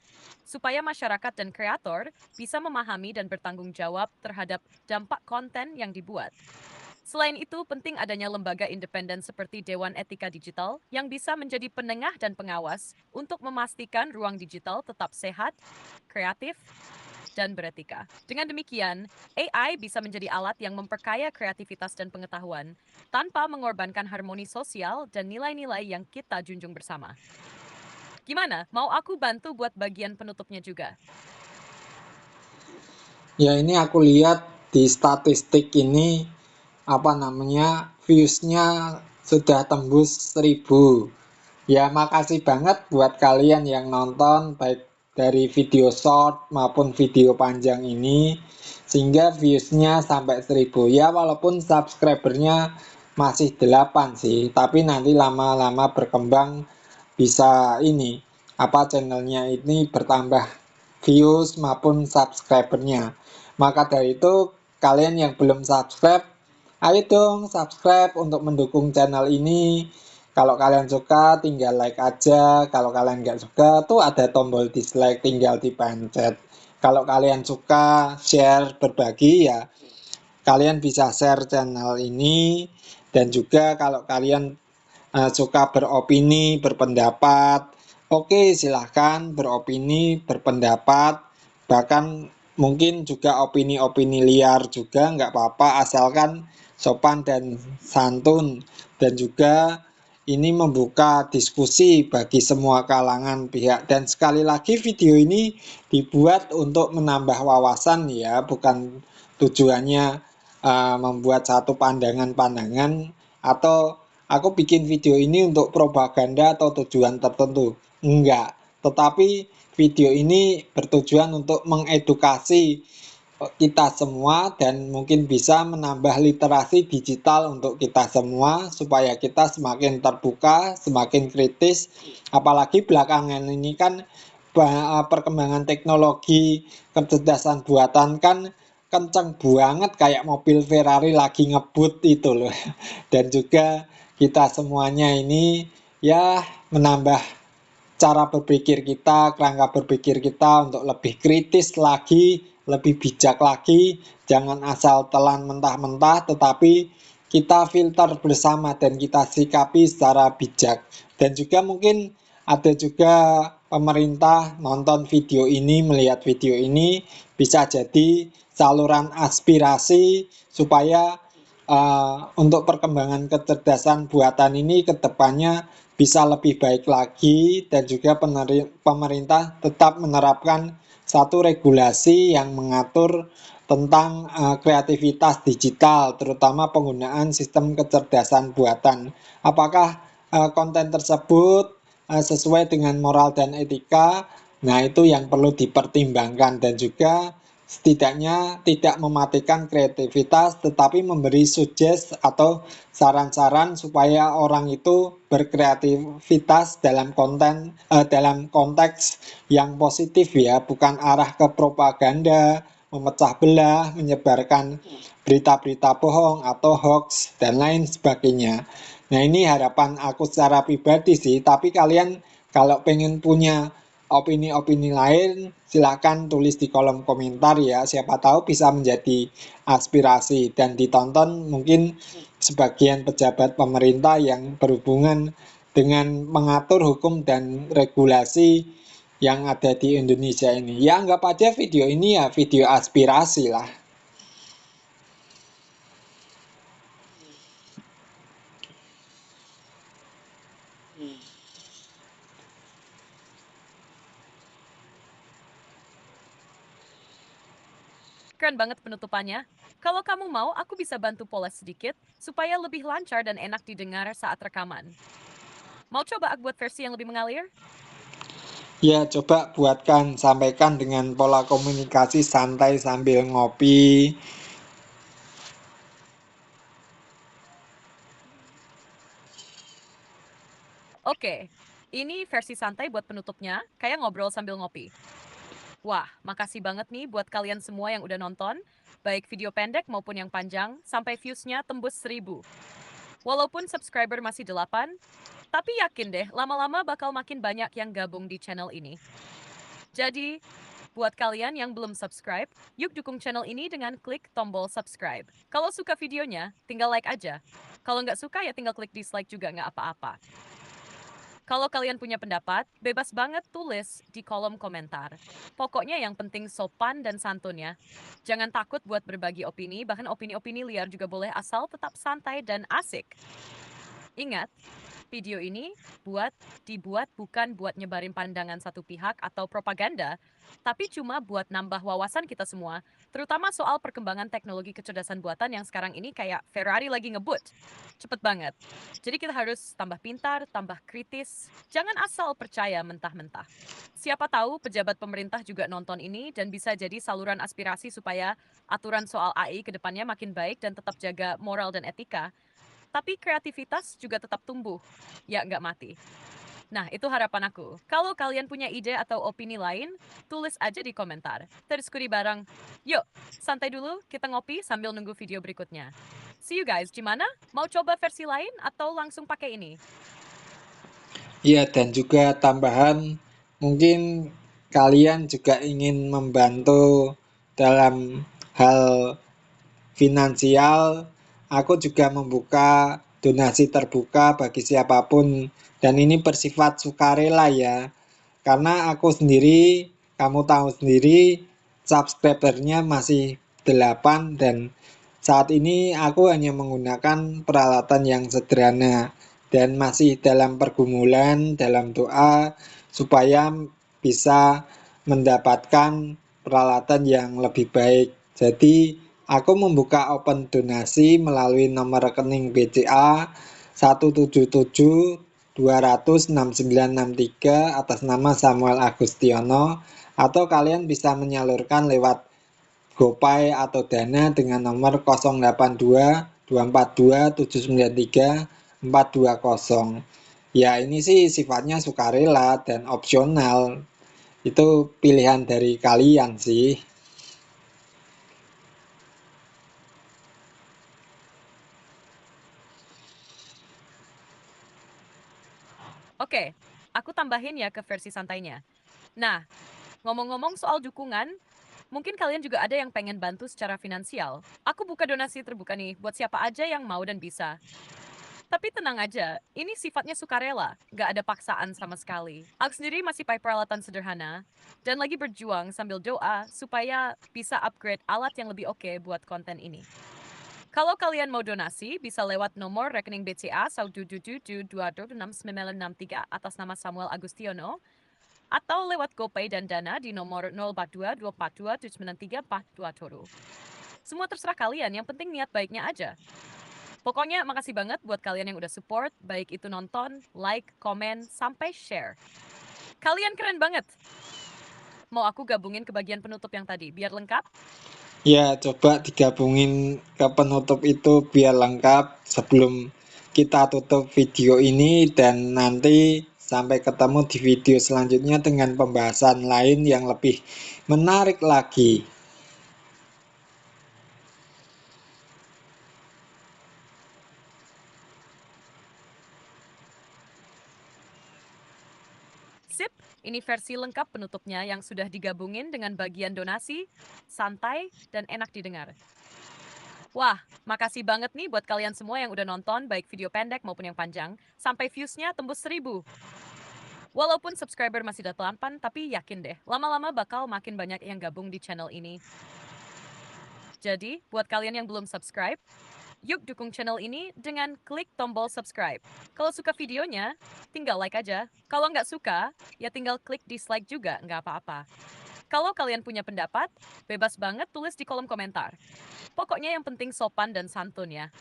supaya masyarakat dan kreator bisa memahami dan bertanggung jawab terhadap dampak konten yang dibuat. Selain itu, penting adanya lembaga independen seperti Dewan Etika Digital yang bisa menjadi penengah dan pengawas untuk memastikan ruang digital tetap sehat, kreatif, dan beretika. Dengan demikian, AI bisa menjadi alat yang memperkaya kreativitas dan pengetahuan tanpa mengorbankan harmoni sosial dan nilai-nilai yang kita junjung bersama. Gimana? Mau aku bantu buat bagian penutupnya juga? Ya, ini aku lihat di statistik ini viewsnya sudah tembus 1000. Ya, makasih banget buat kalian yang nonton baik dari video short maupun video panjang ini, sehingga viewsnya sampai 1000. Ya, walaupun subscribernya masih 8 sih, tapi nanti lama-lama berkembang bisa channelnya ini bertambah views maupun subscribernya. Maka dari itu, kalian yang belum subscribe, ayo dong subscribe untuk mendukung channel ini. Kalau kalian suka, tinggal like aja. Kalau kalian nggak suka, tuh ada tombol dislike, tinggal dipencet. Kalau kalian suka share, berbagi, ya kalian bisa share channel ini. Dan juga kalau kalian suka beropini, berpendapat, oke, silahkan beropini, berpendapat, bahkan mungkin juga opini-opini liar juga nggak apa-apa, asalkan sopan dan santun, dan juga ini membuka diskusi bagi semua kalangan pihak. Dan sekali lagi, video ini dibuat untuk menambah wawasan ya, bukan tujuannya membuat satu pandangan-pandangan atau aku bikin video ini untuk propaganda atau tujuan tertentu. Enggak, tetapi video ini bertujuan untuk mengedukasi kita semua dan mungkin bisa menambah literasi digital untuk kita semua supaya kita semakin terbuka, semakin kritis. Apalagi belakangan ini kan perkembangan teknologi kecerdasan buatan kan kenceng banget, kayak mobil Ferrari lagi ngebut itu loh. Dan juga kita semuanya ini ya menambah cara berpikir kita, kerangka berpikir kita untuk lebih kritis lagi, lebih bijak lagi. Jangan asal telan mentah-mentah, tetapi kita filter bersama dan kita sikapi secara bijak. Dan juga mungkin ada juga pemerintah nonton video ini, melihat video ini, bisa jadi saluran aspirasi supaya untuk perkembangan kecerdasan buatan ini ke depannya bisa lebih baik lagi, dan juga pemerintah tetap menerapkan satu regulasi yang mengatur tentang kreativitas digital, terutama penggunaan sistem kecerdasan buatan. Apakah konten tersebut sesuai dengan moral dan etika? Nah, itu yang perlu dipertimbangkan. Dan juga setidaknya tidak mematikan kreativitas, tetapi memberi suggest atau saran-saran supaya orang itu berkreativitas dalam konteks yang positif ya, bukan arah ke propaganda, memecah belah, menyebarkan berita-berita bohong atau hoax dan lain sebagainya. Nah, ini harapan aku secara pribadi sih, tapi kalian kalau pengen punya opini-opini lain, silakan tulis di kolom komentar ya. Siapa tahu bisa menjadi aspirasi dan ditonton mungkin sebagian pejabat pemerintah yang berhubungan dengan mengatur hukum dan regulasi yang ada di Indonesia ini. Ya anggap aja video ini ya video aspirasi lah. Keren banget penutupannya. Kalau kamu mau, aku bisa bantu pola sedikit supaya lebih lancar dan enak didengar saat rekaman. Mau coba aku buat versi yang lebih mengalir? Ya coba buatkan, sampaikan dengan pola komunikasi santai sambil ngopi. Oke, ini versi santai buat penutupnya, kayak ngobrol sambil ngopi. Wah, makasih banget nih buat kalian semua yang udah nonton, baik video pendek maupun yang panjang, sampai views-nya tembus 1000. Walaupun subscriber masih 8, tapi yakin deh, lama-lama bakal makin banyak yang gabung di channel ini. Jadi, buat kalian yang belum subscribe, yuk dukung channel ini dengan klik tombol subscribe. Kalau suka videonya, tinggal like aja. Kalau nggak suka ya tinggal klik dislike juga nggak apa-apa. Kalau kalian punya pendapat, bebas banget tulis di kolom komentar. Pokoknya yang penting sopan dan santun ya. Jangan takut buat berbagi opini, bahkan opini-opini liar juga boleh asal tetap santai dan asik. Ingat, video ini dibuat bukan buat nyebarin pandangan satu pihak atau propaganda, tapi cuma buat nambah wawasan kita semua, terutama soal perkembangan teknologi kecerdasan buatan yang sekarang ini kayak Ferrari lagi ngebut. Cepet banget. Jadi kita harus tambah pintar, tambah kritis, jangan asal percaya mentah-mentah. Siapa tahu pejabat pemerintah juga nonton ini dan bisa jadi saluran aspirasi supaya aturan soal AI ke depannya makin baik dan tetap jaga moral dan etika. Tapi kreativitas juga tetap tumbuh, ya nggak mati. Nah, itu harapan aku. Kalau kalian punya ide atau opini lain, tulis aja di komentar. Terdiskusi bareng. Yuk, santai dulu, kita ngopi sambil nunggu video berikutnya. See you guys, gimana? Mau coba versi lain atau langsung pakai ini? Ya, dan juga tambahan, mungkin kalian juga ingin membantu dalam hal finansial. Aku juga membuka donasi terbuka bagi siapapun, dan ini bersifat sukarela ya. Karena aku sendiri, kamu tahu sendiri, subscribernya masih 8 dan saat ini aku hanya menggunakan peralatan yang sederhana dan masih dalam pergumulan, dalam doa supaya bisa mendapatkan peralatan yang lebih baik. Jadi, aku membuka open donasi melalui nomor rekening BCA 177 200 6963 atas nama Samuel Agustiono, atau kalian bisa menyalurkan lewat GoPay atau Dana dengan nomor 082 242 793 420. Ya, ini sih sifatnya sukarela dan opsional. Itu pilihan dari kalian sih. Oke, aku tambahin ya ke versi santainya. Nah, ngomong-ngomong soal dukungan, mungkin kalian juga ada yang pengen bantu secara finansial. Aku buka donasi terbuka nih buat siapa aja yang mau dan bisa. Tapi tenang aja, ini sifatnya sukarela, nggak ada paksaan sama sekali. Aku sendiri masih pakai peralatan sederhana, dan lagi berjuang sambil doa supaya bisa upgrade alat yang lebih oke buat konten ini. Kalau kalian mau donasi, bisa lewat nomor rekening BCA 177226963 atas nama Samuel Agustiono, atau lewat GoPay dan Dana di nomor 042 242 793 420. Semua terserah kalian, yang penting niat baiknya aja. Pokoknya makasih banget buat kalian yang udah support, baik itu nonton, like, komen, sampai share. Kalian keren banget. Mau aku gabungin ke bagian penutup yang tadi, biar lengkap? Ya, coba digabungin ke penutup itu biar lengkap sebelum kita tutup video ini dan nanti sampai ketemu di video selanjutnya dengan pembahasan lain yang lebih menarik lagi. Sip, ini versi lengkap penutupnya yang sudah digabungin dengan bagian donasi, santai, dan enak didengar. Wah, makasih banget nih buat kalian semua yang udah nonton baik video pendek maupun yang panjang, sampai views-nya tembus 1000. Walaupun subscriber masih 8, tapi yakin deh, lama-lama bakal makin banyak yang gabung di channel ini. Jadi, buat kalian yang belum subscribe, yuk dukung channel ini dengan klik tombol subscribe. Kalau suka videonya, tinggal like aja. Kalau nggak suka, ya tinggal klik dislike juga, nggak apa-apa. Kalau kalian punya pendapat, bebas banget tulis di kolom komentar. Pokoknya yang penting sopan dan santun ya.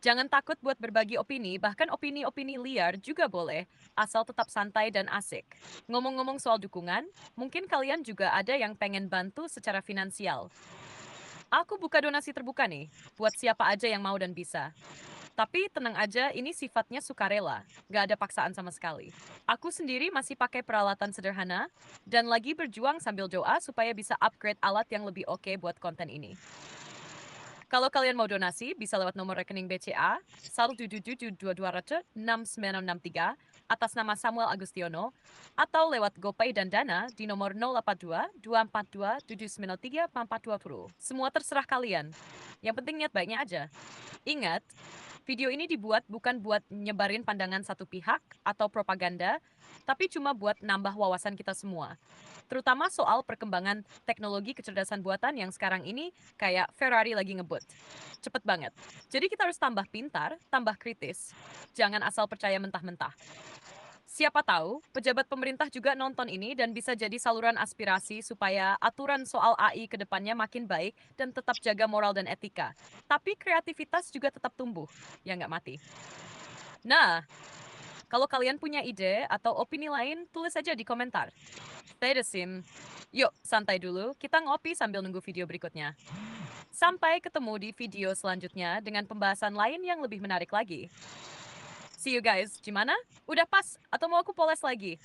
Jangan takut buat berbagi opini, bahkan opini-opini liar juga boleh, asal tetap santai dan asik. Ngomong-ngomong soal dukungan, mungkin kalian juga ada yang pengen bantu secara finansial. Aku buka donasi terbuka nih, buat siapa aja yang mau dan bisa. Tapi tenang aja, ini sifatnya sukarela, gak ada paksaan sama sekali. Aku sendiri masih pakai peralatan sederhana, dan lagi berjuang sambil doa supaya bisa upgrade alat yang lebih oke buat konten ini. Kalau kalian mau donasi, bisa lewat nomor rekening BCA 17722006963 atas nama Samuel Agustiono, atau lewat GoPay dan Dana di nomor 082 242 793 4420. Semua terserah kalian. Yang penting niat baiknya aja. Ingat, video ini dibuat bukan buat nyebarin pandangan satu pihak atau propaganda, tapi cuma buat nambah wawasan kita semua. Terutama soal perkembangan teknologi kecerdasan buatan yang sekarang ini kayak Ferrari lagi ngebut. Cepet banget. Jadi kita harus tambah pintar, tambah kritis. Jangan asal percaya mentah-mentah. Siapa tahu, pejabat pemerintah juga nonton ini dan bisa jadi saluran aspirasi supaya aturan soal AI ke depannya makin baik dan tetap jaga moral dan etika. Tapi kreativitas juga tetap tumbuh, ya nggak mati. Nah, kalau kalian punya ide atau opini lain, tulis aja di komentar. Stay the same. Yuk, santai dulu, kita ngopi sambil nunggu video berikutnya. Sampai ketemu di video selanjutnya dengan pembahasan lain yang lebih menarik lagi. See you guys, gimana? Udah pas atau mau aku poles lagi?